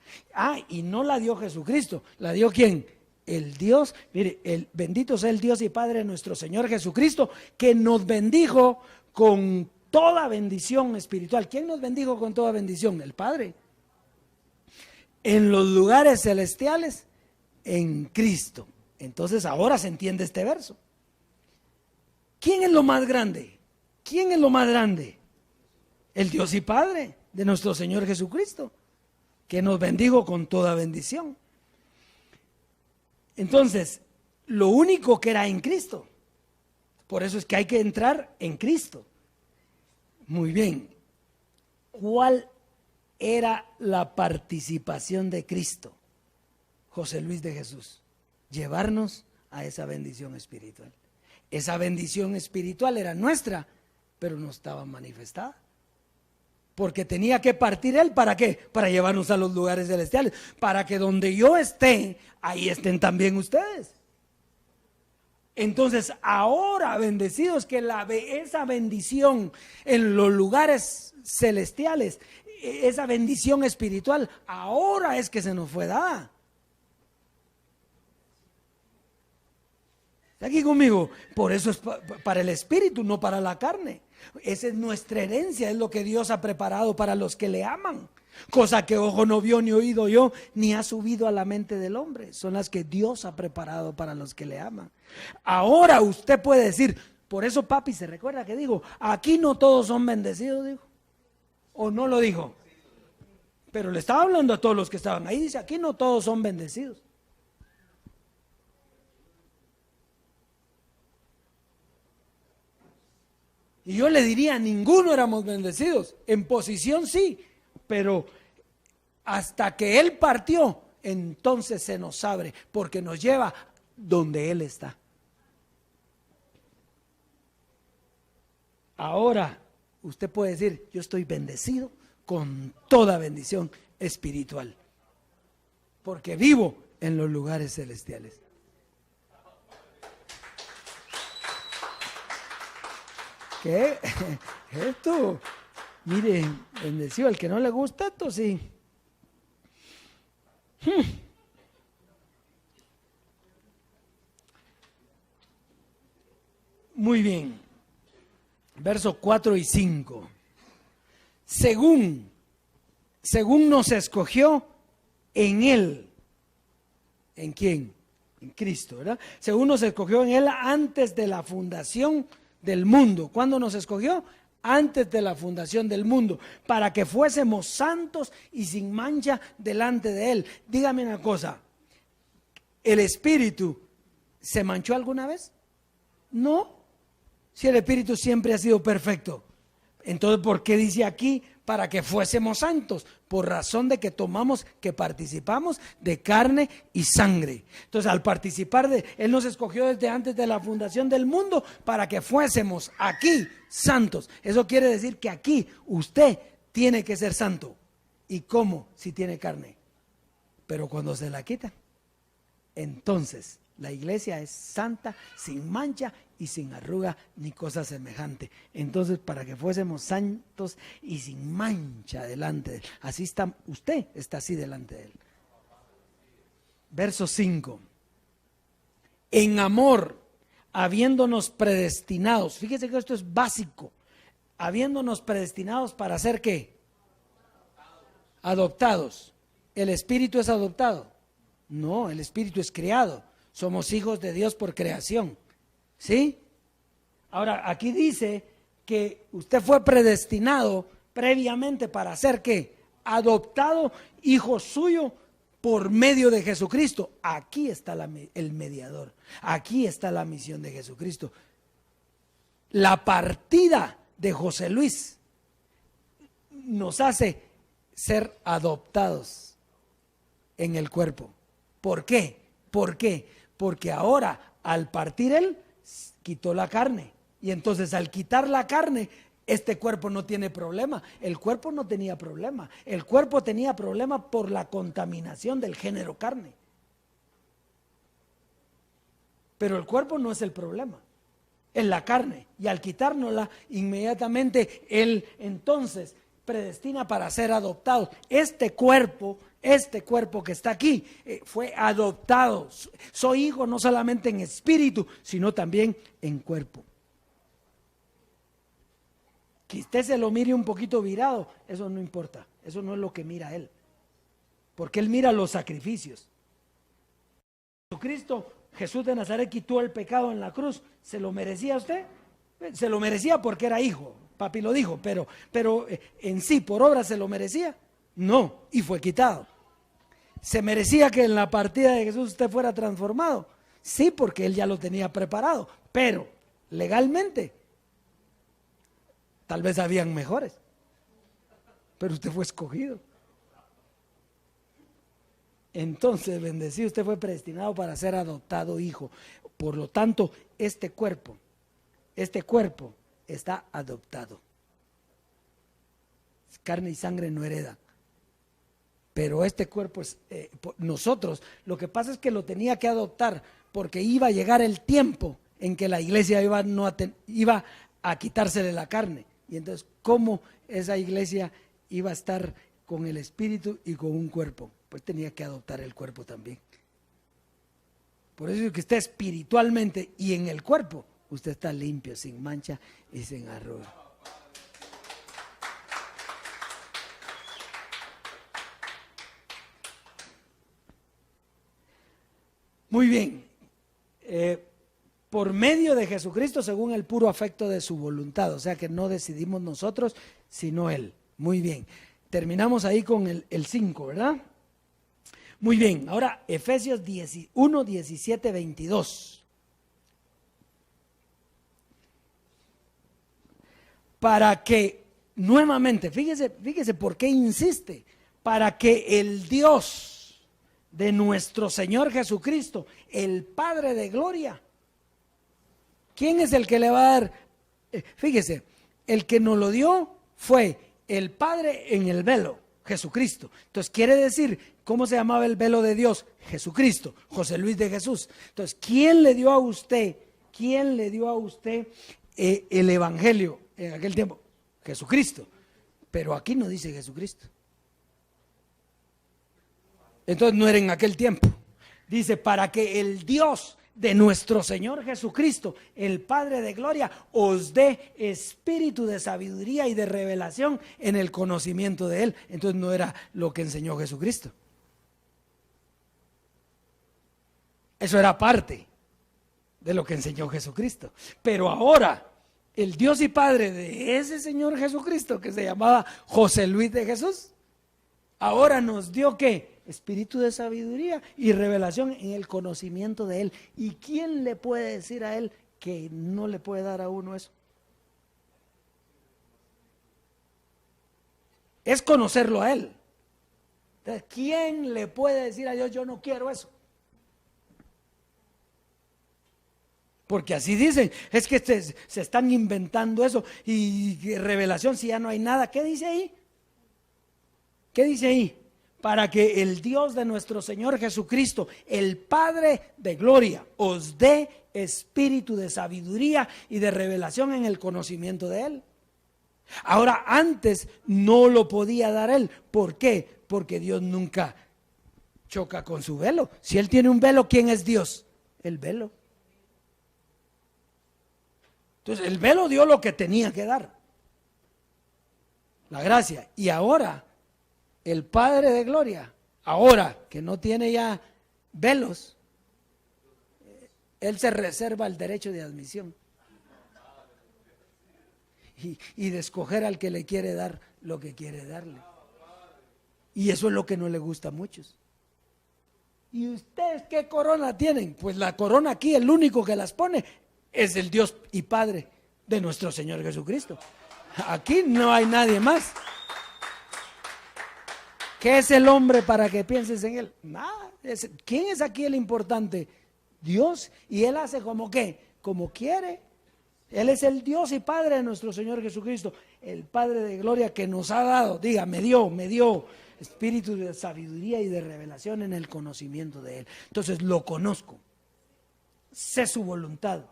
Y no la dio Jesucristo, ¿la dio quién? El Dios, mire, el bendito sea el Dios y Padre de nuestro Señor Jesucristo, que nos bendijo con toda bendición espiritual. ¿Quién nos bendijo con toda bendición? El Padre. En los lugares celestiales, en Cristo. Entonces, ahora se entiende este verso. ¿Quién es lo más grande? ¿Quién es lo más grande? El Dios y Padre de nuestro Señor Jesucristo, que nos bendijo con toda bendición. Entonces, lo único que era en Cristo. Por eso es que hay que entrar en Cristo. Muy bien. ¿Cuál era la participación de Cristo? José Luis de Jesús. Llevarnos a esa bendición espiritual. Esa bendición espiritual era nuestra, pero no estaba manifestada. Porque tenía que partir Él, ¿para qué? Para llevarnos a los lugares celestiales. Para que donde yo esté, ahí estén también ustedes. Entonces, ahora bendecidos que esa bendición en los lugares celestiales, esa bendición espiritual, ahora es que se nos fue dada. Aquí conmigo, por eso es para el espíritu, no para la carne. Esa es nuestra herencia, es lo que Dios ha preparado para los que le aman. Cosa que ojo no vio, ni oído yo, ni ha subido a la mente del hombre. Son las que Dios ha preparado para los que le aman. Ahora usted puede decir, por eso papi se recuerda que dijo, aquí no todos son bendecidos, dijo. ¿O no lo dijo? Pero le estaba hablando a todos los que estaban ahí, dice, aquí no todos son bendecidos. Y yo le diría, ninguno éramos bendecidos. En posición sí, pero hasta que Él partió, entonces se nos abre, porque nos lleva donde Él está. Ahora, usted puede decir, yo estoy bendecido con toda bendición espiritual, porque vivo en los lugares celestiales. ¿Qué? Esto, mire, bendecido, al que no le gusta esto, sí. Muy bien. Versos 4 y 5. Según nos escogió en Él. ¿En quién? En Cristo, ¿verdad? Según nos escogió en Él antes de la fundación del mundo. ¿Cuándo nos escogió? Antes de la fundación del mundo, para que fuésemos santos y sin mancha delante de Él. Dígame una cosa, ¿el Espíritu se manchó alguna vez? No, si el Espíritu siempre ha sido perfecto. Entonces, ¿por qué dice aquí para que fuésemos santos? Por razón de que participamos de carne y sangre. Entonces, al participar Él nos escogió desde antes de la fundación del mundo para que fuésemos aquí santos. Eso quiere decir que aquí usted tiene que ser santo. ¿Y cómo? Si tiene carne. Pero cuando se la quita, entonces la iglesia es santa, sin mancha y sin arruga ni cosa semejante. Entonces, para que fuésemos santos y sin mancha delante de Él. Así está, usted está así delante de Él. Verso 5. En amor, habiéndonos predestinados. Fíjese que esto es básico. Habiéndonos predestinados para ser ¿qué? Adoptados. ¿El Espíritu es adoptado? No, el espíritu es creado. Somos hijos de Dios por creación. ¿Sí? Ahora, aquí dice que usted fue predestinado previamente para ser ¿qué? Adoptado hijo suyo por medio de Jesucristo. Aquí está el mediador. Aquí está la misión de Jesucristo. La partida de José Luis nos hace ser adoptados en el cuerpo. ¿Por qué? ¿Por qué? Porque ahora al partir él quitó la carne, y entonces al quitar la carne este cuerpo no tiene problema. El cuerpo no tenía problema, el cuerpo tenía problema por la contaminación del género carne, pero el cuerpo no es el problema, es la carne, y al quitárnosla inmediatamente él entonces predestina para ser adoptados. Este cuerpo que está aquí fue adoptado. Soy hijo no solamente en espíritu, sino también en cuerpo. Que usted se lo mire un poquito virado, eso no importa, eso no es lo que mira él, porque él mira los sacrificios. Jesucristo, Jesús de Nazaret, quitó el pecado en la cruz. ¿Se lo merecía usted? Se lo merecía porque era hijo, papi lo dijo, pero en sí, por obra, ¿se lo merecía? No, y fue quitado. ¿Se merecía que en la partida de Jesús usted fuera transformado? Sí, porque él ya lo tenía preparado, pero legalmente tal vez habían mejores, pero usted fue escogido. Entonces, bendecido, usted fue predestinado para ser adoptado hijo. Por lo tanto, este cuerpo está adoptado. Carne y sangre no heredan, pero este cuerpo es nosotros. Lo que pasa es que lo tenía que adoptar porque iba a llegar el tiempo en que la iglesia iba a quitársele la carne. Y entonces, ¿cómo esa iglesia iba a estar con el espíritu y con un cuerpo? Pues tenía que adoptar el cuerpo también. Por eso es que usted espiritualmente y en el cuerpo, usted está limpio, sin mancha y sin arruga. Muy bien. Por medio de Jesucristo, según el puro afecto de su voluntad. O sea que no decidimos nosotros, sino Él. Muy bien. Terminamos ahí con el 5, ¿verdad? Muy bien. Ahora, Efesios 1, 17, 22. Para que, nuevamente, fíjese por qué insiste. Para que el Dios de nuestro Señor Jesucristo, el Padre de gloria. ¿Quién es el que le va a dar? Fíjese, el que nos lo dio fue el Padre en el velo, Jesucristo. Entonces quiere decir, ¿cómo se llamaba el velo de Dios? Jesucristo, José Luis de Jesús. Entonces, ¿quién le dio a usted el evangelio en aquel tiempo? Jesucristo. Pero aquí no dice Jesucristo. Entonces no era en aquel tiempo. Dice, para que el Dios de nuestro Señor Jesucristo, el Padre de gloria, os dé espíritu de sabiduría y de revelación en el conocimiento de Él. Entonces no era lo que enseñó Jesucristo. Eso era parte de lo que enseñó Jesucristo. Pero ahora, el Dios y Padre de ese Señor Jesucristo, que se llamaba José Luis de Jesús, ahora nos dio ¿qué? Espíritu de sabiduría y revelación en el conocimiento de Él. ¿Y quién le puede decir a Él que no le puede dar a uno eso? Es conocerlo a Él. Entonces, ¿quién le puede decir a Dios, yo no quiero eso? Porque así dicen, es que se están inventando eso y revelación si ya no hay nada. ¿Qué dice ahí? ¿Qué dice ahí? Para que el Dios de nuestro Señor Jesucristo, el Padre de gloria, os dé espíritu de sabiduría y de revelación en el conocimiento de Él. Ahora, antes no lo podía dar Él. ¿Por qué? Porque Dios nunca choca con su velo. Si Él tiene un velo, ¿quién es Dios? El velo. Entonces, el velo dio lo que tenía que dar. La gracia. Y ahora el Padre de gloria, ahora que no tiene ya velos, Él se reserva el derecho de admisión y de escoger al que le quiere dar lo que quiere darle. Y eso es lo que no le gusta a muchos. ¿Y ustedes qué corona tienen? Pues la corona aquí, el único que las pone es el Dios y Padre de nuestro Señor Jesucristo. Aquí no hay nadie más. ¿Qué es el hombre para que pienses en él? Nada. ¿Quién es aquí el importante? Dios. Y Él hace como qué, como quiere. Él es el Dios y Padre de nuestro Señor Jesucristo, el Padre de gloria que nos ha dado, diga, me dio espíritu de sabiduría y de revelación en el conocimiento de Él. Entonces lo conozco, sé su voluntad,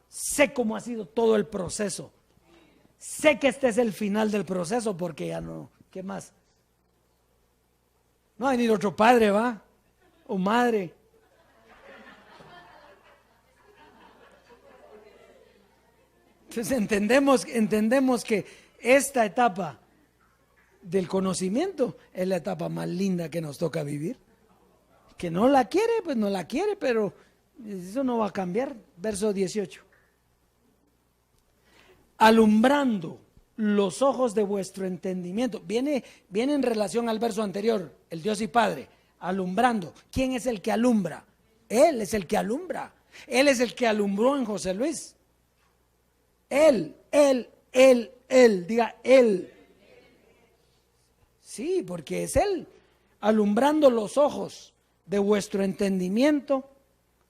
sé cómo ha sido todo el proceso, sé que este es el final del proceso porque ya no, ¿qué más? No hay ni otro padre, ¿va? O madre. Entonces entendemos que esta etapa del conocimiento es la etapa más linda que nos toca vivir. Que no la quiere, pues no la quiere, pero eso no va a cambiar. Verso 18. Alumbrando los ojos de vuestro entendimiento. Viene en relación al verso anterior, el Dios y Padre. Alumbrando. ¿Quién es el que alumbra? Él es el que alumbra. Él es el que alumbró en José Luis. Él, diga Él. Sí, porque es Él, alumbrando los ojos de vuestro entendimiento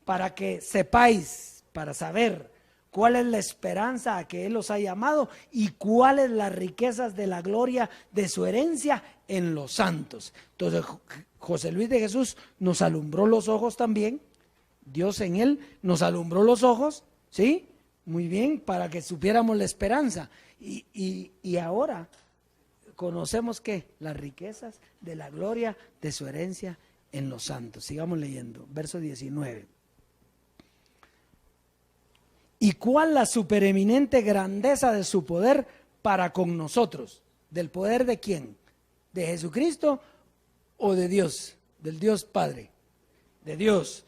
para que sepáis, para saber cuál es la esperanza a que Él os ha llamado y cuáles las riquezas de la gloria de su herencia en los santos. Entonces, José Luis de Jesús nos alumbró los ojos también, Dios en Él nos alumbró los ojos, ¿sí? Muy bien, para que supiéramos la esperanza. Y ahora conocemos que las riquezas de la gloria de su herencia en los santos. Sigamos leyendo, verso 19. ¿Y cuál la supereminente grandeza de su poder para con nosotros? ¿Del poder de quién? ¿De Jesucristo o de Dios? Del Dios Padre. De Dios.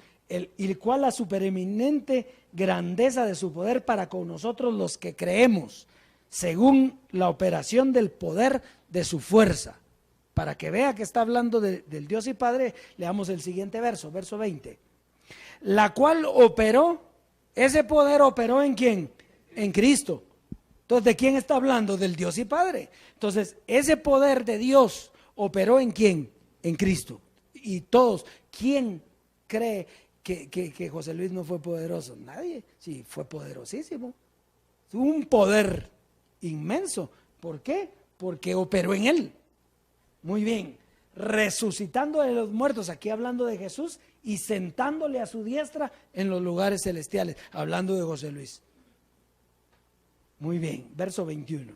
¿Y cuál la supereminente grandeza de su poder para con nosotros los que creemos, según la operación del poder de su fuerza? Para que vea que está hablando del Dios y Padre, leamos el siguiente verso, verso 20. La cual operó, ese poder operó ¿en quién? En Cristo. Entonces, ¿de quién está hablando? Del Dios y Padre. Entonces, ese poder de Dios operó ¿en quién? En Cristo. Y todos, ¿quién cree que José Luis no fue poderoso? Nadie. Sí, fue poderosísimo. Tuvo un poder inmenso. ¿Por qué? Porque operó en él. Muy bien. Resucitando de los muertos, aquí hablando de Jesús, y sentándole a su diestra en los lugares celestiales, hablando de José Luis. Muy bien, verso 21.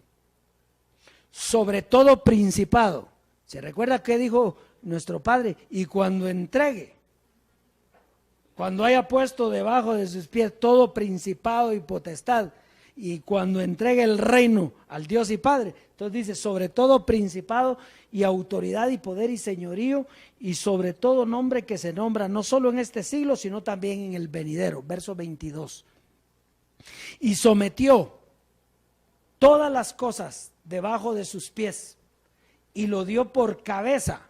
Sobre todo principado. ¿Se recuerda qué dijo nuestro Padre? Y cuando entregue, cuando haya puesto debajo de sus pies todo principado y potestad, y cuando entregue el reino al Dios y Padre, entonces dice, sobre todo principado y autoridad y poder y señorío, y sobre todo nombre que se nombra no solo en este siglo, sino también en el venidero. Verso 22. Y sometió todas las cosas debajo de sus pies, y lo dio por cabeza,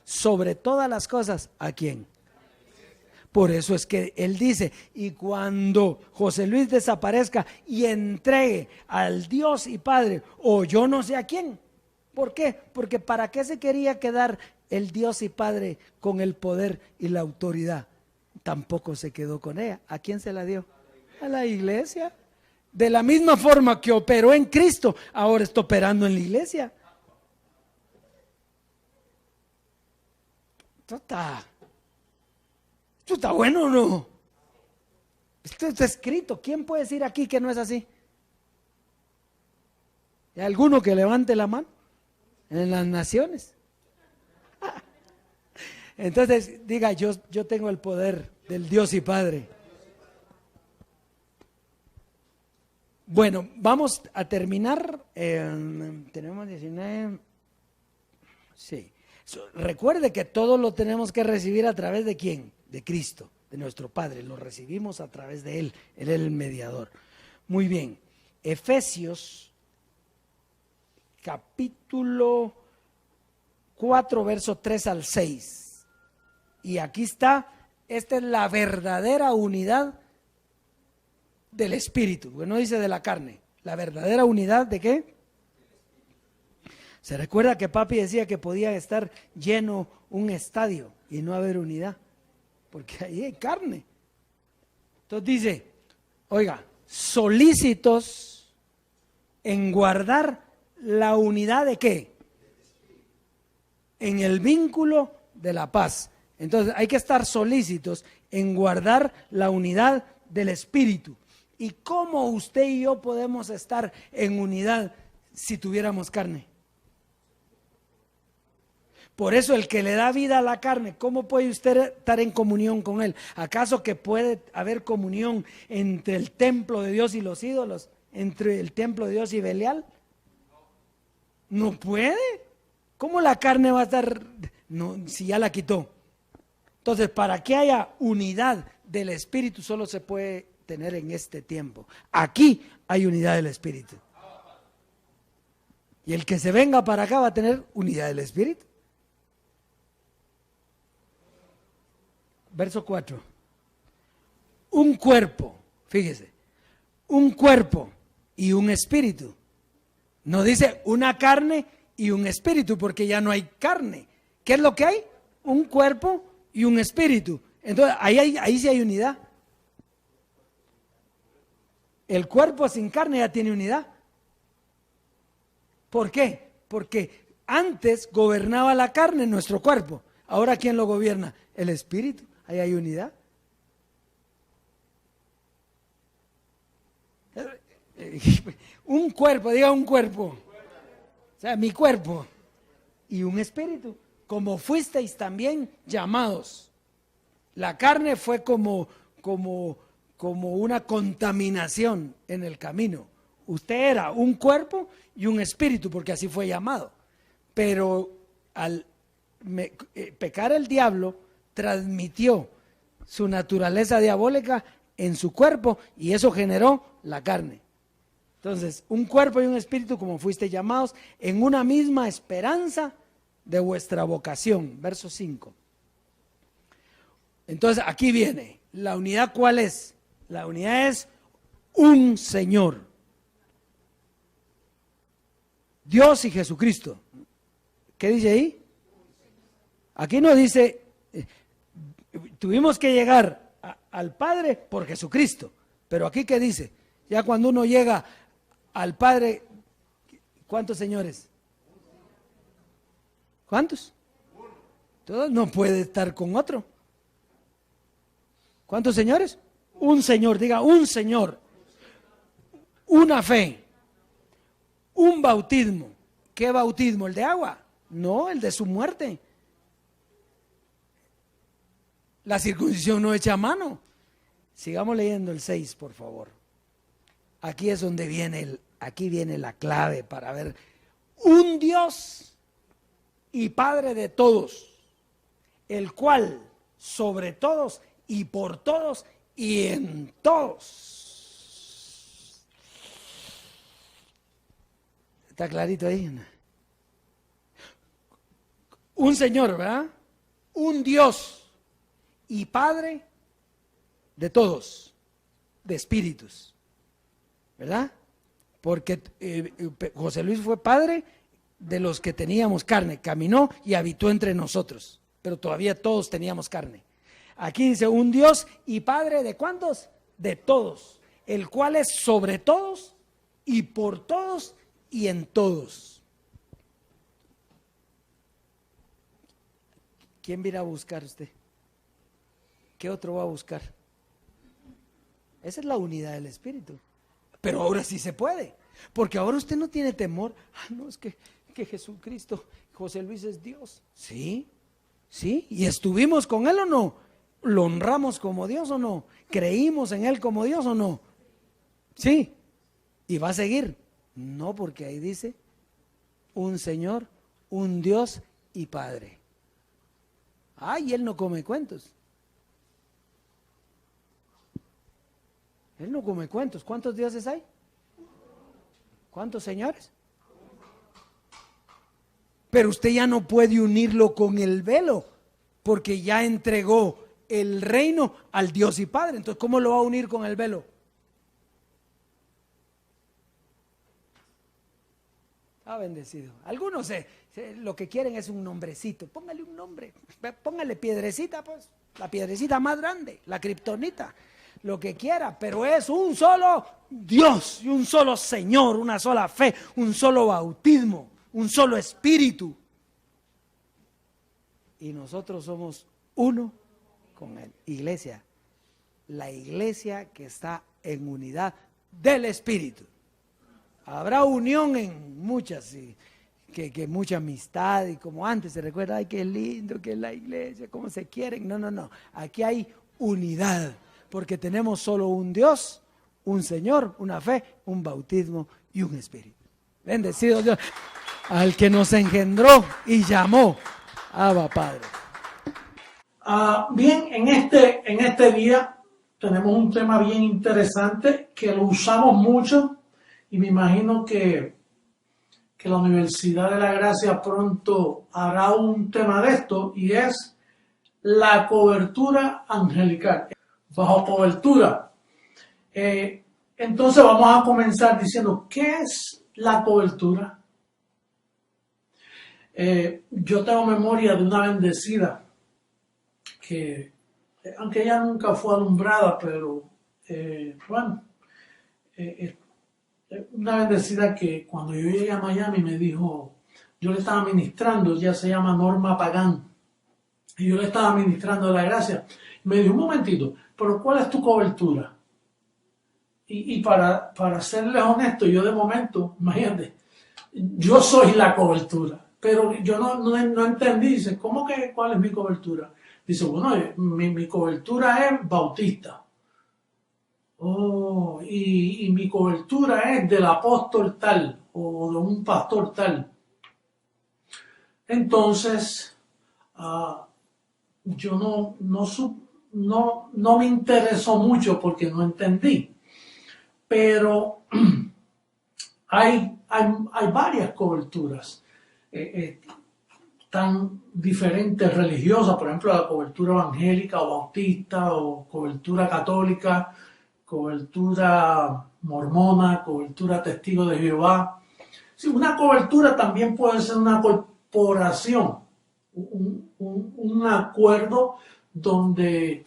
sobre todas las cosas, ¿a quién? Por eso es que él dice, y cuando José Luis desaparezca y entregue al Dios y Padre, o yo no sé a quién. ¿Por qué? Porque ¿para qué se quería quedar el Dios y Padre con el poder y la autoridad? Tampoco se quedó con ella. ¿A quién se la dio? A la iglesia. De la misma forma que operó en Cristo, ahora está operando en la iglesia. ¿Esto está bueno o no? Esto está escrito. ¿Quién puede decir aquí que no es así? ¿Hay alguno que levante la mano? En las naciones. Entonces diga, yo tengo el poder del Dios y Padre. Bueno, vamos a terminar. Tenemos 19. Sí. Recuerde que todo lo tenemos que recibir a través de ¿quién? De Cristo, de nuestro Padre. Lo recibimos a través de Él. Él es el mediador. Muy bien. Efesios capítulo 4, verso 3 al 6. Y aquí está, esta es la verdadera unidad del Espíritu, porque no dice de la carne. La verdadera unidad ¿de qué? Se recuerda que papi decía que podía estar lleno un estadio y no haber unidad, porque ahí hay carne. Entonces dice, oiga, solícitos en guardar la unidad ¿de qué? En el vínculo de la paz. Entonces hay que estar solícitos en guardar la unidad del Espíritu. ¿Y cómo usted y yo podemos estar en unidad si tuviéramos carne? Por eso el que le da vida a la carne, ¿cómo puede usted estar en comunión con él? ¿Acaso que puede haber comunión entre el templo de Dios y los ídolos? ¿Entre el templo de Dios y Belial? No puede. ¿Cómo la carne va a estar? No, si ya la quitó. Entonces, para que haya unidad del Espíritu, solo se puede tener en este tiempo. Aquí hay unidad del Espíritu. Y el que se venga para acá va a tener unidad del Espíritu. Verso 4. Un cuerpo, fíjese, un cuerpo y un espíritu. No dice una carne y un espíritu, porque ya no hay carne. ¿Qué es lo que hay? Un cuerpo y un espíritu. Entonces, ahí sí hay unidad. El cuerpo sin carne ya tiene unidad. ¿Por qué? Porque antes gobernaba la carne en nuestro cuerpo. Ahora, ¿quién lo gobierna? El espíritu. Ahí hay unidad. Un cuerpo, diga un cuerpo. O sea, mi cuerpo y un espíritu. Como fuisteis también llamados. La carne fue como una contaminación en el camino. Usted era un cuerpo y un espíritu, porque así fue llamado. Pero al pecar el diablo, transmitió su naturaleza diabólica en su cuerpo y eso generó la carne. Entonces, un cuerpo y un espíritu como fuiste llamados en una misma esperanza de vuestra vocación. Verso 5. Entonces, aquí viene, ¿la unidad cuál es? La unidad es un Señor. Dios y Jesucristo. ¿Qué dice ahí? Aquí no dice... Tuvimos que llegar al Padre por Jesucristo, pero aquí ¿qué dice? Ya cuando uno llega al Padre, ¿cuántos señores? ¿Cuántos? Todos, no puede estar con otro. ¿Cuántos señores? Un Señor, diga un Señor, una fe, un bautismo. ¿Qué bautismo? ¿El de agua? No, el de su muerte. La circuncisión no hecha a mano. Sigamos leyendo el 6, por favor. Aquí es donde aquí viene la clave para ver un Dios y Padre de todos, el cual sobre todos y por todos y en todos. ¿Está clarito ahí? Un Señor, ¿verdad? Un Dios y Padre de todos, de espíritus, ¿verdad? Porque José Luis fue padre de los que teníamos carne, caminó y habitó entre nosotros, pero todavía todos teníamos carne. Aquí dice un Dios y Padre de ¿cuántos? De todos, el cual es sobre todos y por todos y en todos. ¿Quién viene a buscar usted? ¿Qué otro va a buscar? Esa es la unidad del Espíritu. Pero ahora sí se puede, porque ahora usted no tiene temor. No, es que Jesucristo, José Luis es Dios. Sí, sí, y estuvimos con Él o no. ¿Lo honramos como Dios o no? ¿Creímos en Él como Dios o no? Sí, y va a seguir. No, porque ahí dice un Señor, un Dios y Padre. Ay, él no come cuentos. Él no come cuentos. ¿Cuántos dioses hay? ¿Cuántos señores? Pero usted ya no puede unirlo con el velo, porque ya entregó el reino al Dios y Padre. Entonces, ¿cómo lo va a unir con el velo? Ah, bendecido. Algunos lo que quieren es un nombrecito. Póngale un nombre. Póngale Piedrecita, pues. La piedrecita más grande, la kriptonita. Lo que quiera, pero es un solo Dios y un solo Señor, una sola fe, un solo bautismo, un solo espíritu. Y nosotros somos uno con Él. Iglesia, la iglesia que está en unidad del espíritu. Habrá unión en muchas, que mucha amistad y como antes se recuerda, ay, qué lindo que es la iglesia, cómo se quieren. No, no, no. Aquí hay unidad, porque tenemos solo un Dios, un Señor, una fe, un bautismo y un espíritu. Bendecido Dios, al que nos engendró y llamó Abba Padre. Bien, en este día tenemos un tema bien interesante que lo usamos mucho. Y me imagino que la Universidad de la Gracia pronto hará un tema de esto, y es la cobertura angelical. Bajo cobertura. Entonces vamos a comenzar diciendo, ¿qué es la cobertura? Yo tengo memoria de una bendecida que, aunque ella nunca fue alumbrada, pero una bendecida que cuando yo llegué a Miami me dijo, yo le estaba ministrando, ella se llama Norma Pagán, y yo le estaba ministrando de la gracia. Me dijo, un momentito, pero ¿cuál es tu cobertura? Y para serles honesto, yo de momento, imagínate, yo soy la cobertura, pero yo no entendí. Dice, ¿cómo que cuál es mi cobertura? Dice, bueno, mi cobertura es bautista. Oh, y mi cobertura es del apóstol tal o de un pastor tal. Entonces, yo no me interesó mucho porque no entendí. Pero hay varias coberturas tan diferentes religiosas, por ejemplo, la cobertura evangélica o bautista, o cobertura católica, cobertura mormona, cobertura testigo de Jehová. Sí, una cobertura también puede ser una corporación, un acuerdo donde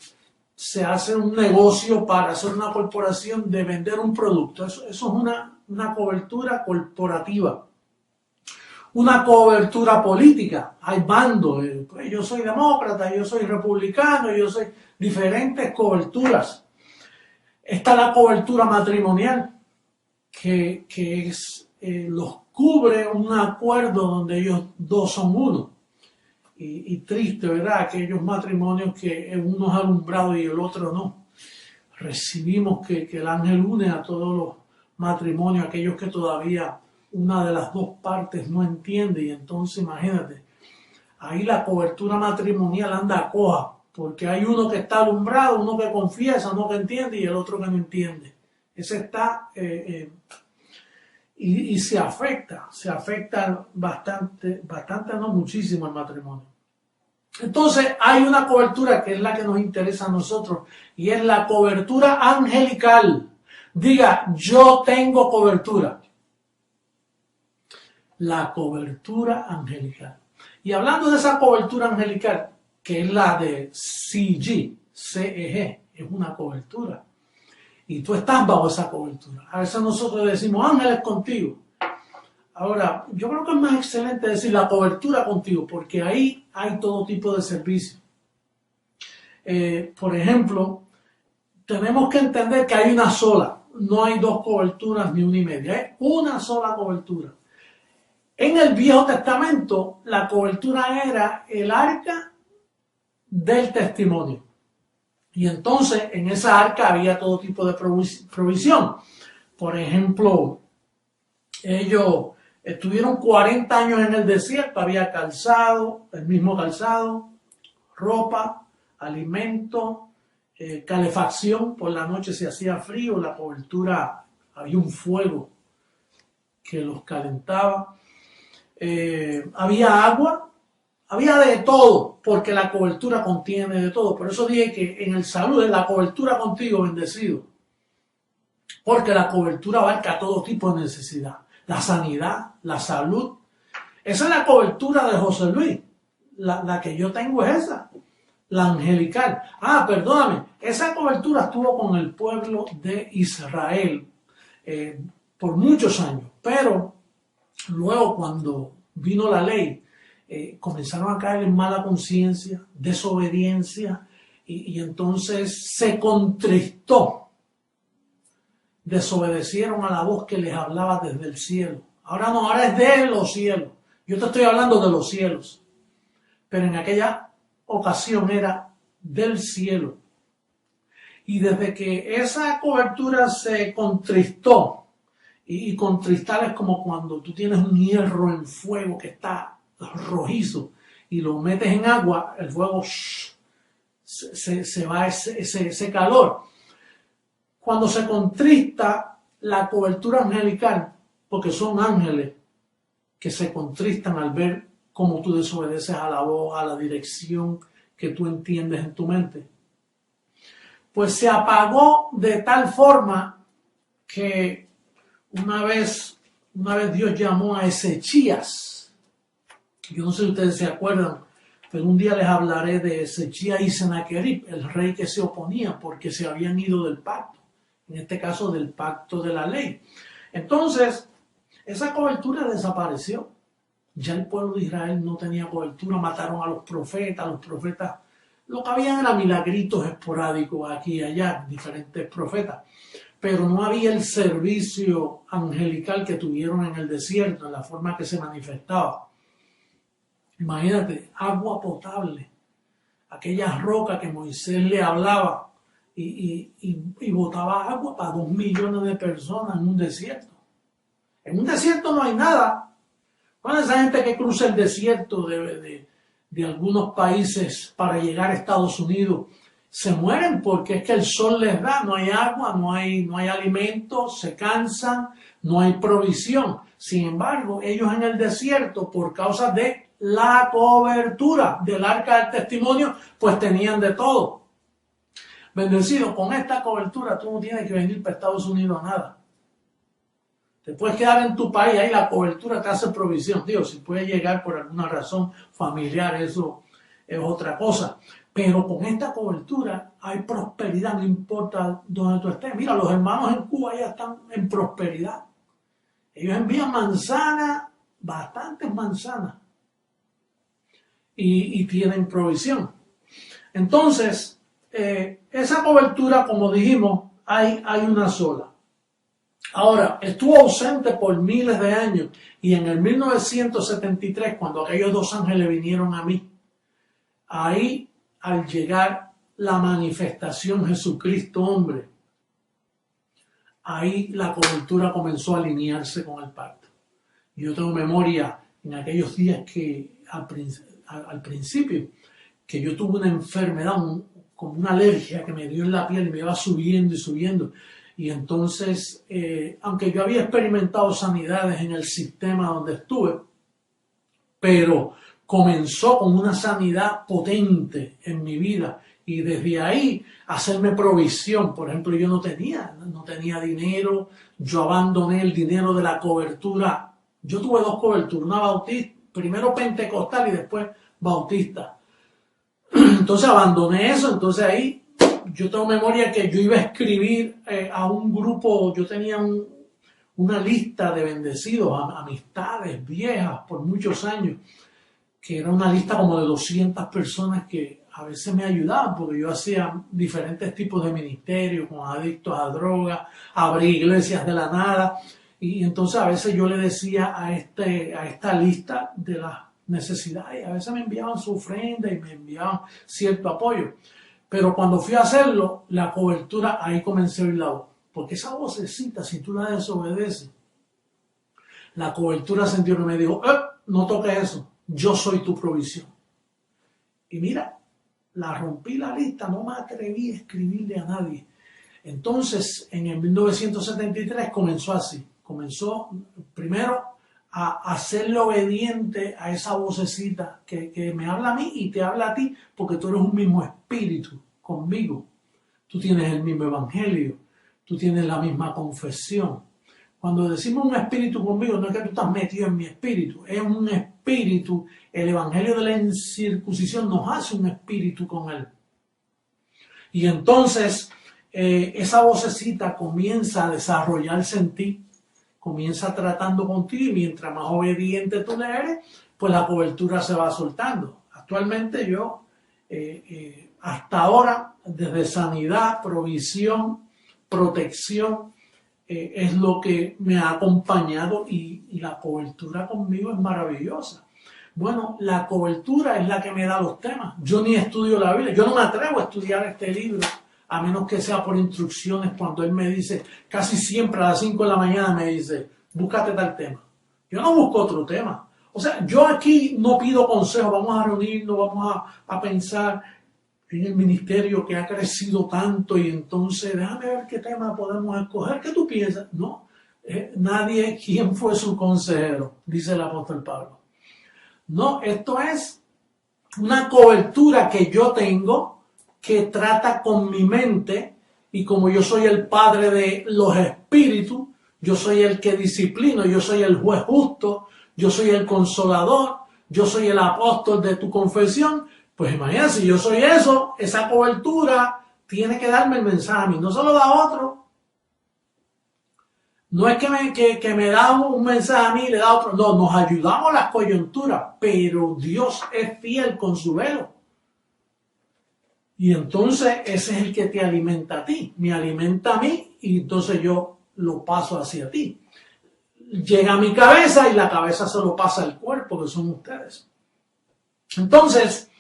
se hace un negocio para hacer una corporación de vender un producto. Eso es una cobertura corporativa. Una cobertura política. Hay bandos. Yo soy demócrata, yo soy republicano, yo soy diferentes coberturas. Está la cobertura matrimonial, que los cubre un acuerdo donde ellos dos son uno. Y triste, ¿verdad? Aquellos matrimonios que uno es alumbrado y el otro no. Recibimos que el ángel une a todos los matrimonios, aquellos que todavía una de las dos partes no entiende. Y entonces, imagínate, ahí la cobertura matrimonial anda coja, porque hay uno que está alumbrado, uno que confiesa, uno que entiende y el otro que no entiende. Ese está... Y se afecta bastante, no muchísimo el matrimonio. Entonces hay una cobertura que es la que nos interesa a nosotros, y es la cobertura angelical. Diga, yo tengo cobertura. La cobertura angelical. Y hablando de esa cobertura angelical, que es la de CEG, es una cobertura. Y tú estás bajo esa cobertura. A veces nosotros decimos, ángeles contigo. Ahora, yo creo que es más excelente decir la cobertura contigo, porque ahí hay todo tipo de servicio. Por ejemplo, tenemos que entender que hay una sola. No hay dos coberturas ni una y media. Es una sola cobertura. En el Viejo Testamento, la cobertura era el arca del testimonio. Y entonces en esa arca había todo tipo de provisión. Por ejemplo, ellos estuvieron 40 años en el desierto, había calzado, el mismo calzado, ropa, alimento, calefacción, por la noche se hacía frío, la cobertura, había un fuego que los calentaba, había agua, había de todo, porque la cobertura contiene de todo. Por eso dije que en el salud es la cobertura contigo, bendecido, porque la cobertura abarca todo tipo de necesidad, la sanidad, la salud. Esa es la cobertura de José Luis, la que yo tengo es esa, la angelical. Perdóname, esa cobertura estuvo con el pueblo de Israel por muchos años, pero luego cuando vino la ley, comenzaron a caer en mala conciencia, desobediencia, y entonces se contristó. Desobedecieron a la voz que les hablaba desde el cielo. Ahora no, ahora es de los cielos. Yo te estoy hablando de los cielos. Pero en aquella ocasión era del cielo. Y desde que esa cobertura se contristó, y contristar es como cuando tú tienes un hierro en fuego que está rojizo y lo metes en agua, el fuego se va ese calor. Cuando se contrista la cobertura angelical, porque son ángeles que se contristan al ver cómo tú desobedeces a la voz, a la dirección que tú entiendes en tu mente, pues se apagó de tal forma que una vez Dios llamó a Ezechías. Yo no sé si ustedes se acuerdan, pero un día les hablaré de Ezechías y Senaquerib, el rey que se oponía porque se habían ido del pacto, en este caso del pacto de la ley. Entonces, esa cobertura desapareció. Ya el pueblo de Israel no tenía cobertura, mataron a los profetas lo que habían era milagritos esporádicos aquí y allá, diferentes profetas, pero no había el servicio angelical que tuvieron en el desierto, en la forma que se manifestaba. Imagínate, agua potable, aquella roca que Moisés le hablaba y botaba agua para 2 millones de personas en un desierto. En un desierto no hay nada. Bueno, esa gente que cruza el desierto de algunos países para llegar a Estados Unidos se mueren porque es que el sol les da, no hay agua, no hay alimento, se cansan, no hay provisión. Sin embargo, ellos en el desierto, por causa de la cobertura del arca del testimonio, pues tenían de todo. Bendecido, con esta cobertura tú no tienes que venir para Estados Unidos a nada. Te puedes quedar en tu país, ahí la cobertura te hace provisión. Digo, si puedes llegar por alguna razón familiar, eso es otra cosa. Pero con esta cobertura hay prosperidad, no importa dónde tú estés. Mira, los hermanos en Cuba ya están en prosperidad. Ellos envían manzanas, bastantes manzanas, y tienen provisión. Entonces, esa cobertura, como dijimos, hay una sola. Ahora, estuvo ausente por miles de años, y en el 1973, cuando aquellos 2 ángeles vinieron a mí, ahí, al llegar la manifestación Jesucristo hombre, ahí la cobertura comenzó a alinearse con el pacto. Yo tengo memoria en aquellos días que al principio, que yo tuve una enfermedad, como una alergia que me dio en la piel y me iba subiendo y subiendo. Y entonces, aunque yo había experimentado sanidades en el sistema donde estuve, pero comenzó con una sanidad potente en mi vida. Y desde ahí, hacerme provisión. Por ejemplo, yo no tenía dinero, yo abandoné el dinero de la cobertura. Yo tuve 2 coberturas, una bautista, primero pentecostal y después bautista. Entonces abandoné eso, entonces ahí yo tengo memoria que yo iba a escribir a un grupo, yo tenía una lista de bendecidos, amistades viejas por muchos años, que era una lista como de 200 personas que a veces me ayudaban, porque yo hacía diferentes tipos de ministerios con adictos a drogas, abrí iglesias de la nada, y entonces a veces yo le decía a esta lista de las necesidades, a veces me enviaban su ofrenda y me enviaban cierto apoyo. Pero cuando fui a hacerlo, la cobertura, ahí comencé a oír la voz. Porque esa vocecita, si tú la desobedeces, la cobertura sentió que me dijo, no toques eso, yo soy tu provisión. Y mira, la rompí la lista, no me atreví a escribirle a nadie. Entonces, en el 1973 comenzó así. Comenzó primero a hacerle obediente a esa vocecita que me habla a mí y te habla a ti, porque tú eres un mismo espíritu conmigo. Tú tienes el mismo evangelio, tú tienes la misma confesión. Cuando decimos un espíritu conmigo, no es que tú estás metido en mi espíritu, es un espíritu. El evangelio de la incircuncisión nos hace un espíritu con él. Y entonces esa vocecita comienza a desarrollarse en ti, comienza tratando contigo, y mientras más obediente tú le eres, pues la cobertura se va soltando. Actualmente yo, hasta ahora, desde sanidad, provisión, protección, es lo que me ha acompañado, y la cobertura conmigo es maravillosa. Bueno, la cobertura es la que me da los temas. Yo ni estudio la Biblia, yo no me atrevo a estudiar este libro, a menos que sea por instrucciones, cuando él me dice, casi siempre a las 5 de la mañana me dice, búscate tal tema. Yo no busco otro tema. O sea, yo aquí no pido consejo, vamos a reunirnos, vamos a pensar en el ministerio que ha crecido tanto, y entonces déjame ver qué tema podemos escoger. ¿Qué tú piensas? No, nadie, ¿quién fue su consejero? Dice el apóstol Pablo. No, esto es una cobertura que yo tengo, que trata con mi mente, y como yo soy el padre de los espíritus, yo soy el que disciplino, yo soy el juez justo, yo soy el consolador, yo soy el apóstol de tu confesión. Pues imagínate, si yo soy eso, esa cobertura tiene que darme el mensaje a mí, no se lo da a otro. No es que me da un mensaje a mí y le da a otro, no, nos ayudamos a las coyunturas, pero Dios es fiel con su velo. Y entonces ese es el que te alimenta a ti, me alimenta a mí, y entonces yo lo paso hacia ti. Llega a mi cabeza y la cabeza se lo pasa al cuerpo, que son ustedes. Entonces,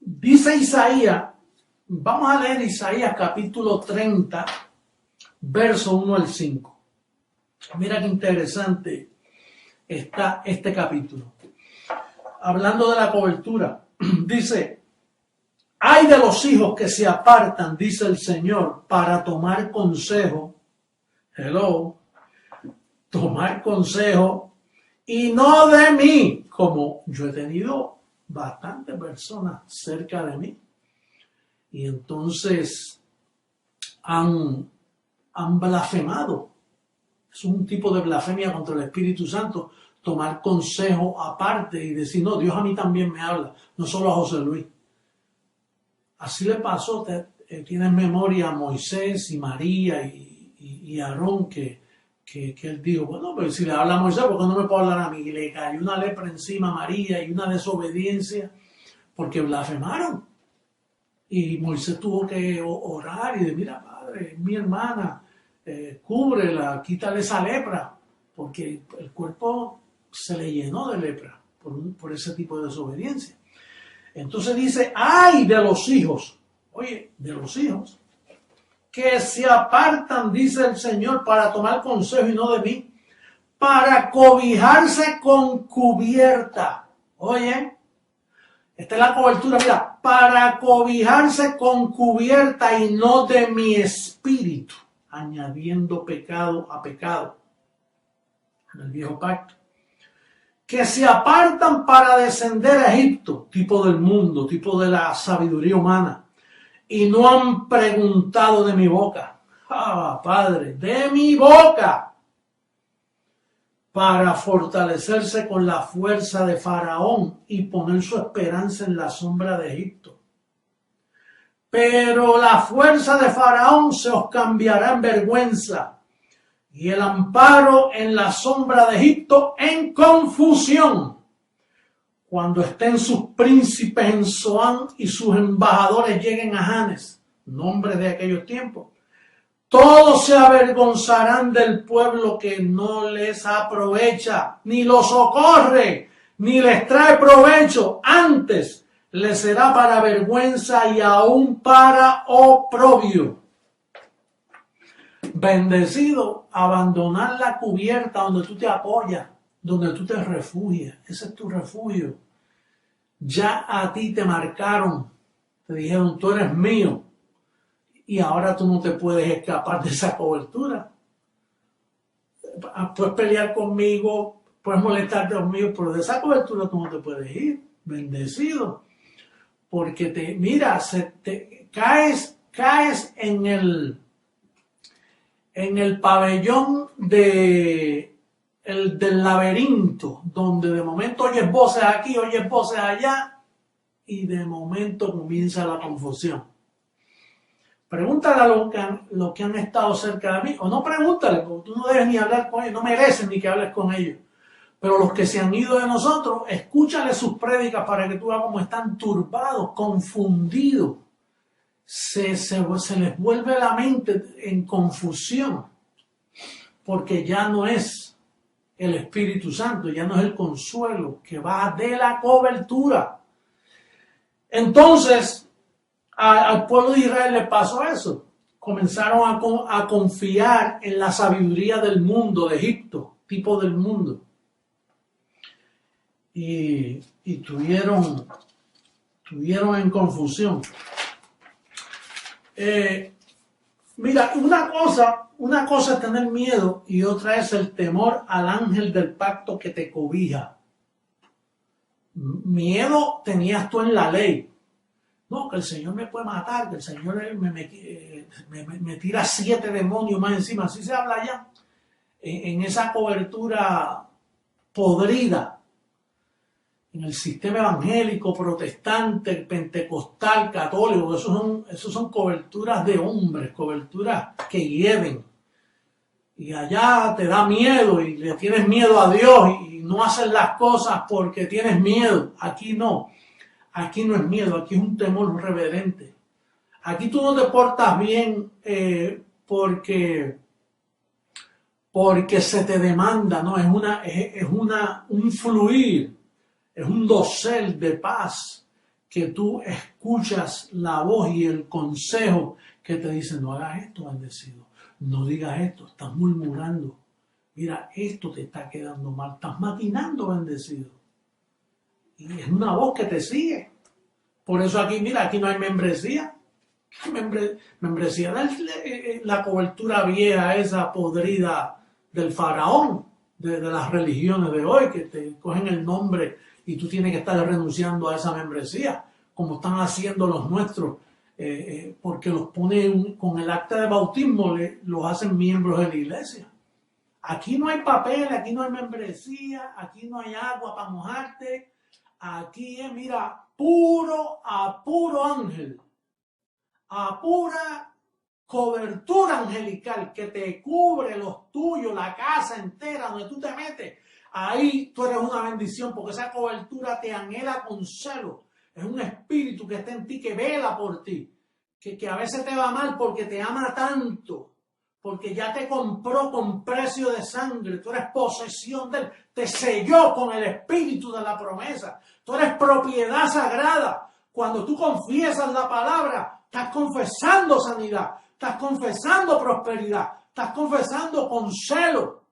dice Isaías, vamos a leer Isaías capítulo 30, verso 1 al 5. Mira qué interesante está este capítulo. Hablando de la cobertura, dice, ay de los hijos que se apartan, dice el Señor, para tomar consejo. Hello. Tomar consejo, y no de mí, como yo he tenido bastantes personas cerca de mí. Y entonces han blasfemado. Es un tipo de blasfemia contra el Espíritu Santo, tomar consejo aparte y decir, no, Dios a mí también me habla, no solo a José Luis. Así le pasó, tienes memoria a Moisés y María y Aarón, que él dijo, bueno, pero si le habla a Moisés, ¿por qué no me puede hablar a mí? Y le cayó una lepra encima a María y una desobediencia, porque blasfemaron. Y Moisés tuvo que orar y decir, mira, padre, mi hermana, cúbrela, quítale esa lepra, porque el cuerpo se le llenó de lepra por ese tipo de desobediencia. Entonces dice, ay de los hijos, oye, de los hijos, que se apartan, dice el Señor, para tomar consejo y no de mí, para cobijarse con cubierta. Oye, esta es la cobertura, mira, para cobijarse con cubierta y no de mi espíritu, añadiendo pecado a pecado en el viejo pacto. Que se apartan para descender a Egipto, tipo del mundo, tipo de la sabiduría humana, y no han preguntado de mi boca. Ah, Padre, de mi boca, para fortalecerse con la fuerza de Faraón y poner su esperanza en la sombra de Egipto. Pero la fuerza de Faraón se os cambiará en vergüenza, y el amparo en la sombra de Egipto en confusión, cuando estén sus príncipes en Zoán y sus embajadores lleguen a Janes, nombres de aquellos tiempos. Todos se avergonzarán del pueblo que no les aprovecha, ni los socorre, ni les trae provecho. Antes les será para vergüenza y aún para oprobio. Bendecido, abandonar la cubierta donde tú te apoyas, donde tú te refugias. Ese es tu refugio. Ya a ti te marcaron, te dijeron, tú eres mío, y ahora tú no te puedes escapar de esa cobertura. Puedes pelear conmigo, puedes molestarte conmigo, pero de esa cobertura tú no te puedes ir. Bendecido. Porque caes en el pabellón del laberinto, donde de momento oyes voces aquí, oyes voces allá, y de momento comienza la confusión. Pregúntale a los que han estado cerca de mí, o no pregúntale, porque tú no debes ni hablar con ellos, no merecen ni que hables con ellos. Pero los que se han ido de nosotros, escúchale sus prédicas para que tú veas cómo están turbados, confundidos. Se les vuelve la mente en confusión, porque ya no es el Espíritu Santo, ya no es el consuelo que va de la cobertura. Entonces, al pueblo de Israel le pasó eso. Comenzaron a confiar en la sabiduría del mundo, de Egipto, tipo del mundo. Y tuvieron en confusión. Mira, una cosa es tener miedo y otra es el temor al ángel del pacto que te cobija. Miedo tenías tú en la ley. No, que el Señor me puede matar, que el Señor me tira 7 demonios más encima. Así se habla allá. En esa cobertura podrida. En el sistema evangélico, protestante, pentecostal, católico, esos son coberturas de hombres, coberturas que hieden. Y allá te da miedo y le tienes miedo a Dios y no haces las cosas porque tienes miedo. Aquí no es miedo, aquí es un temor reverente. Aquí tú no te portas bien porque se te demanda, no, es un fluir. Es un dosel de paz que tú escuchas la voz y el consejo que te dice, no hagas esto, bendecido, no digas esto, estás murmurando, mira, esto te está quedando mal, estás maquinando, bendecido. Y es una voz que te sigue. Por eso aquí, mira, aquí no hay membresía. Membresía de la cobertura vieja, esa podrida del faraón, de las religiones de hoy, que te cogen el nombre y tú tienes que estar renunciando a esa membresía, como están haciendo los nuestros, porque los ponen con el acta de bautismo, los hacen miembros de la iglesia. Aquí no hay papel, aquí no hay membresía, aquí no hay agua para mojarte, aquí es, mira, puro ángel, a pura cobertura angelical que te cubre los tuyos, la casa entera donde tú te metes. Ahí tú eres una bendición porque esa cobertura te anhela con celo. Es un espíritu que está en ti, que vela por ti, que a veces te va mal porque te ama tanto, porque ya te compró con precio de sangre, tú eres posesión de él, te selló con el espíritu de la promesa, tú eres propiedad sagrada. Cuando tú confiesas la palabra, estás confesando sanidad, estás confesando prosperidad, estás confesando con celo.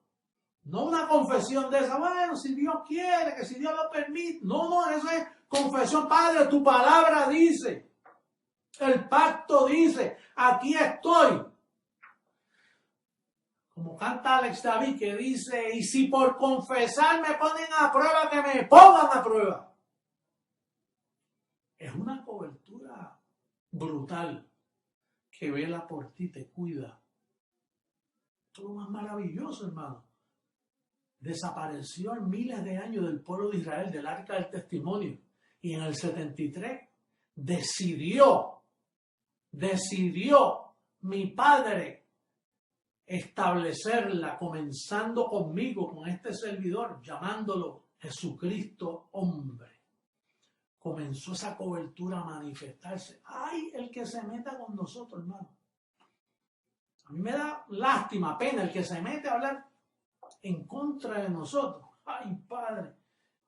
No una confesión de esa, bueno, si Dios quiere, que si Dios lo permite. No, eso es confesión. Padre, tu palabra dice, el pacto dice, aquí estoy. Como canta Alex David, que dice, y si por confesar me ponen a prueba, que me pongan a prueba. Es una cobertura brutal que vela por ti, te cuida. Esto es lo más maravilloso, hermano. Desapareció en miles de años del pueblo de Israel, del arca del testimonio. Y en el 73 decidió mi padre establecerla, comenzando conmigo, con este servidor, llamándolo Jesucristo hombre. Comenzó esa cobertura a manifestarse. ¡Ay, el que se meta con nosotros, hermano! A mí me da lástima, pena, el que se mete a hablar en contra de nosotros. ¡Ay, Padre!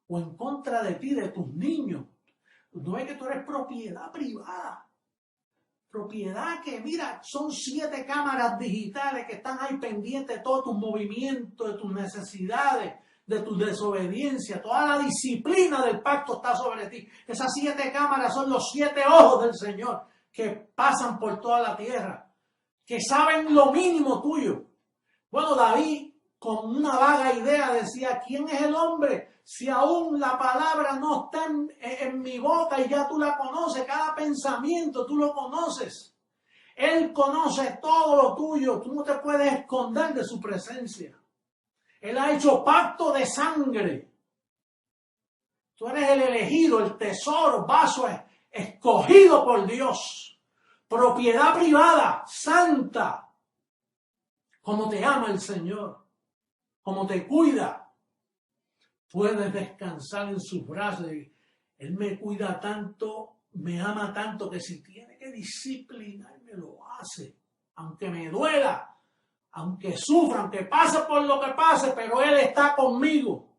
O en contra de ti, de tus niños. No ves que tú eres propiedad privada. Propiedad que, mira, son 7 cámaras digitales que están ahí pendientes de todos tus movimientos, de tus necesidades, de tu desobediencia. Toda la disciplina del pacto está sobre ti. Esas 7 cámaras son los 7 ojos del Señor que pasan por toda la tierra, que saben lo mínimo tuyo. Bueno, David, con una vaga idea, decía, ¿quién es el hombre? Si aún la palabra no está en mi boca y ya tú la conoces, cada pensamiento tú lo conoces. Él conoce todo lo tuyo, tú no te puedes esconder de su presencia. Él ha hecho pacto de sangre. Tú eres el elegido, el tesoro, vaso escogido por Dios. Propiedad privada, santa. Como te ama el Señor, como te cuida. Puedes descansar en sus brazos. Él me cuida tanto, me ama tanto, que si tiene que disciplinarme lo hace. Aunque me duela, aunque sufra, aunque pase por lo que pase, pero Él está conmigo.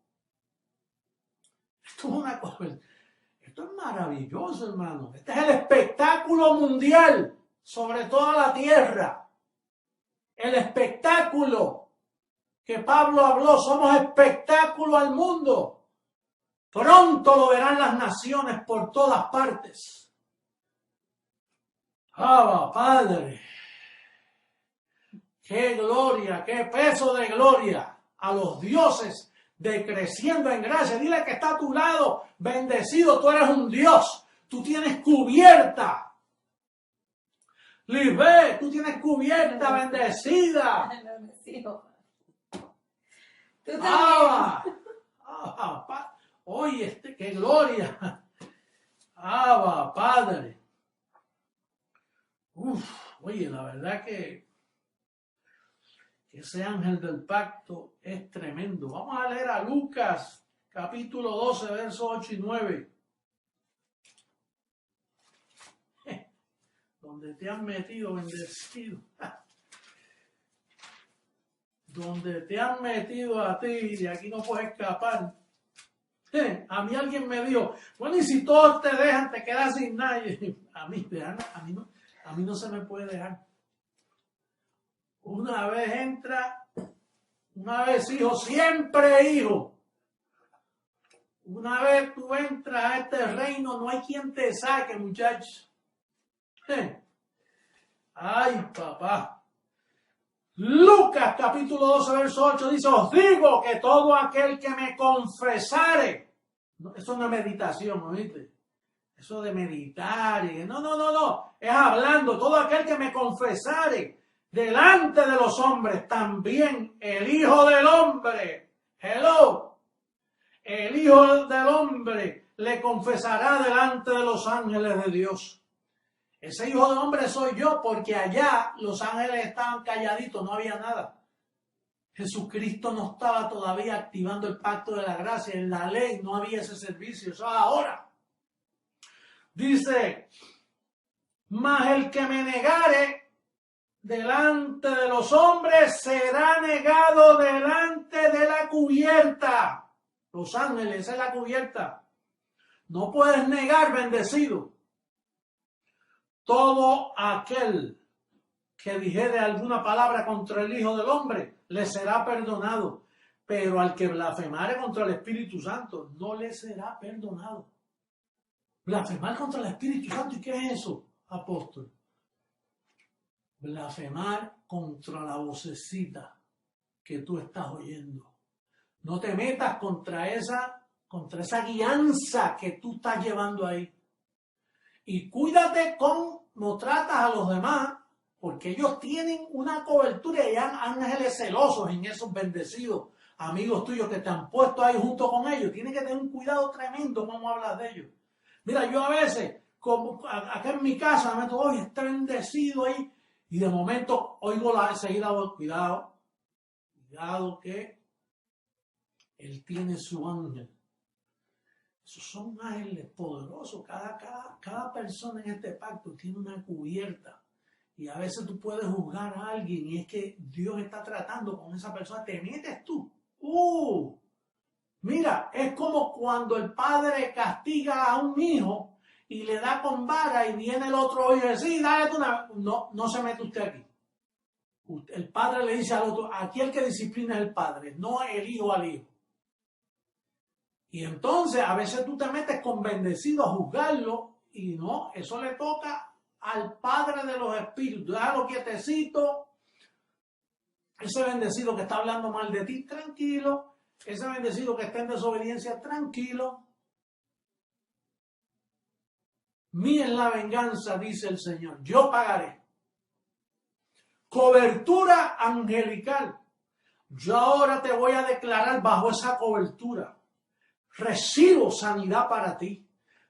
Esto es una cosa, esto es maravilloso, hermano. Este es el espectáculo mundial sobre toda la tierra. El espectáculo que Pablo habló, somos espectáculo al mundo. Pronto lo verán las naciones por todas partes. ¡Ah, Padre! ¡Qué gloria, qué peso de gloria a los dioses de creciendo en gracia! Dile que está a tu lado, bendecido, tú eres un Dios, tú tienes cubierta. Lisbeth, tú tienes cubierta, bendecida. Oye, qué gloria. Padre. Oye, la verdad que ese ángel del pacto es tremendo. Vamos a leer a Lucas, capítulo 12, versos 8 y 9. Donde te han metido, bendecido. Donde te han metido a ti, de aquí no puedes escapar. A mí alguien me dijo, bueno, y si todos te dejan, te quedas sin nadie. A mí no se me puede dejar. Una vez entra, una vez hijo, siempre hijo. Una vez tú entras a este reino, no hay quien te saque, muchachos. Ay, papá. Lucas capítulo 12, verso 8 dice, os digo que todo aquel que me confesare, eso no es meditación, ¿oíste? Eso de meditar, no, es hablando, todo aquel que me confesare delante de los hombres, también el Hijo del Hombre, el Hijo del Hombre le confesará delante de los ángeles de Dios. Ese Hijo del Hombre soy yo, porque allá los ángeles estaban calladitos, no había nada. Jesucristo no estaba todavía activando el pacto de la gracia, en la ley no había ese servicio, eso es ahora. Dice, mas el que me negare delante de los hombres será negado delante de la cubierta. Los ángeles, es la cubierta. No puedes negar, bendecido. Todo aquel que dijere alguna palabra contra el Hijo del Hombre, le será perdonado. Pero al que blasfemare contra el Espíritu Santo, no le será perdonado. Blasfemar contra el Espíritu Santo, ¿y qué es eso, apóstol? Blasfemar contra la vocecita que tú estás oyendo. No te metas contra esa guianza que tú estás llevando ahí. Y cuídate cómo tratas a los demás, porque ellos tienen una cobertura y hay ángeles celosos en esos bendecidos amigos tuyos que te han puesto ahí junto con ellos. Tienes que tener un cuidado tremendo cómo hablas de ellos. Mira, yo a veces, como acá en mi casa, me meto, oye, está bendecido ahí, y de momento oigo enseguida, cuidado que él tiene su ángel. Esos son ángeles poderosos. Cada persona en este pacto tiene una cubierta. Y a veces tú puedes juzgar a alguien y es que Dios está tratando con esa persona. Te metes tú. Mira, es como cuando el padre castiga a un hijo y le da con vara y viene el otro hijo y dice, sí, dale tú una... No se mete usted aquí. El padre le dice al otro, aquí el que disciplina es el padre, no el hijo al hijo. Y entonces a veces tú te metes con bendecido a juzgarlo y no, eso le toca al Padre de los Espíritus. Déjalo quietecito. Ese bendecido que está hablando mal de ti, tranquilo. Ese bendecido que está en desobediencia, tranquilo. Mía es la venganza, dice el Señor. Yo pagaré. Cobertura angelical. Yo ahora te voy a declarar bajo esa cobertura. Recibo sanidad para ti.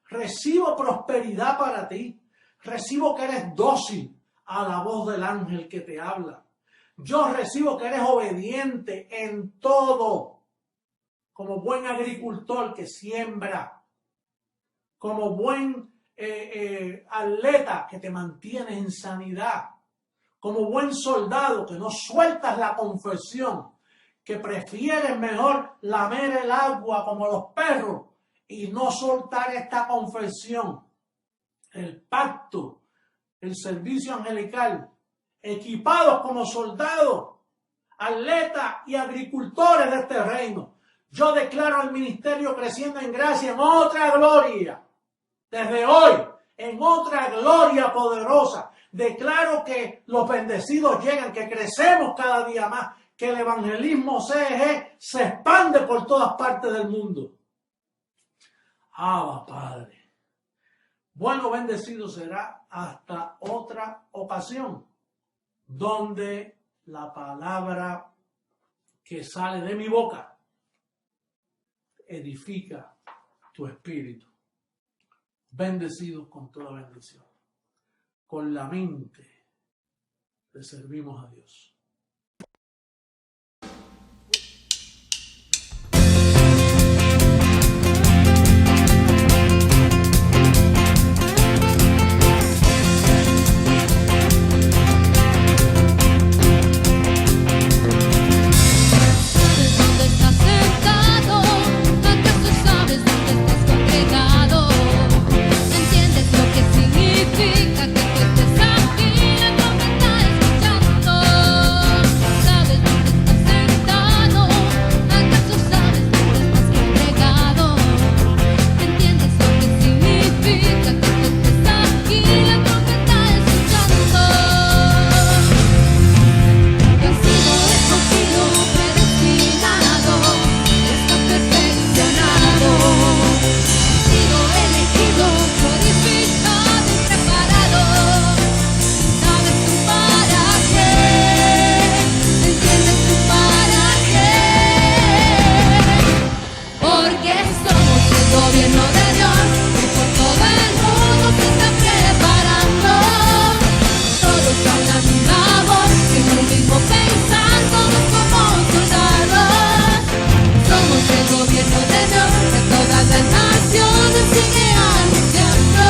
Recibo prosperidad para ti. Recibo que eres dócil a la voz del ángel que te habla. Yo recibo que eres obediente en todo. Como buen agricultor que siembra. Como buen atleta que te mantienes en sanidad. Como buen soldado que no sueltas la confesión, que prefieres mejor lamer el agua como los perros y no soltar esta confesión. El pacto, el servicio angelical, equipados como soldados, atletas y agricultores de este reino. Yo declaro el ministerio creciendo en gracia, en otra gloria. Desde hoy, en otra gloria poderosa. Declaro que los bendecidos llegan, que crecemos cada día más, que el evangelismo CEG se expande por todas partes del mundo. Abba, Padre. Bueno, bendecido será hasta otra ocasión, donde la palabra que sale de mi boca edifica tu espíritu. Bendecidos con toda bendición. Con la mente le servimos a Dios. ¿Dónde estás sentado? ¿Acaso sabes dónde estás congregado? ¿Entiendes lo que significa que tú estés aquí? La trompeta escuchando. ¿Sabes dónde estás sentado? ¿Acaso sabes dónde estás congregado? ¿Entiendes lo que significa que tú estés aquí? La trompeta escuchando. Yo he sido escogido, predestinado, está perfeccionado. He sido elegido, purificado y preparado. ¿Sabes tú para qué? ¿Entiendes tú para qué? Porque somos el gobierno de Dios y por todo el mundo se está preparando. Todos a una misma voz, en un mismo pensar, todos como soldados. Somos el gobierno de Dios, que todas las naciones sigue anunciando.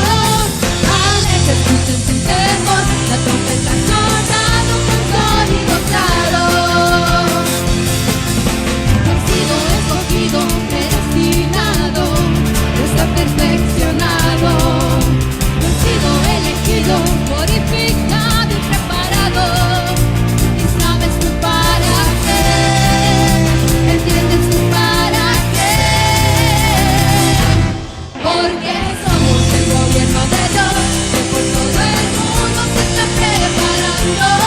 Aleluya, escuchen sin temor, la trompeta sonando con sonido claro. He sido escogido, predestinado, está perfeccionado. He sido elegido, purificado y preparado. ¿Y sabes tú para qué? ¿Entiendes tú para qué? Porque somos el gobierno de Dios, que por todo el mundo se está preparando.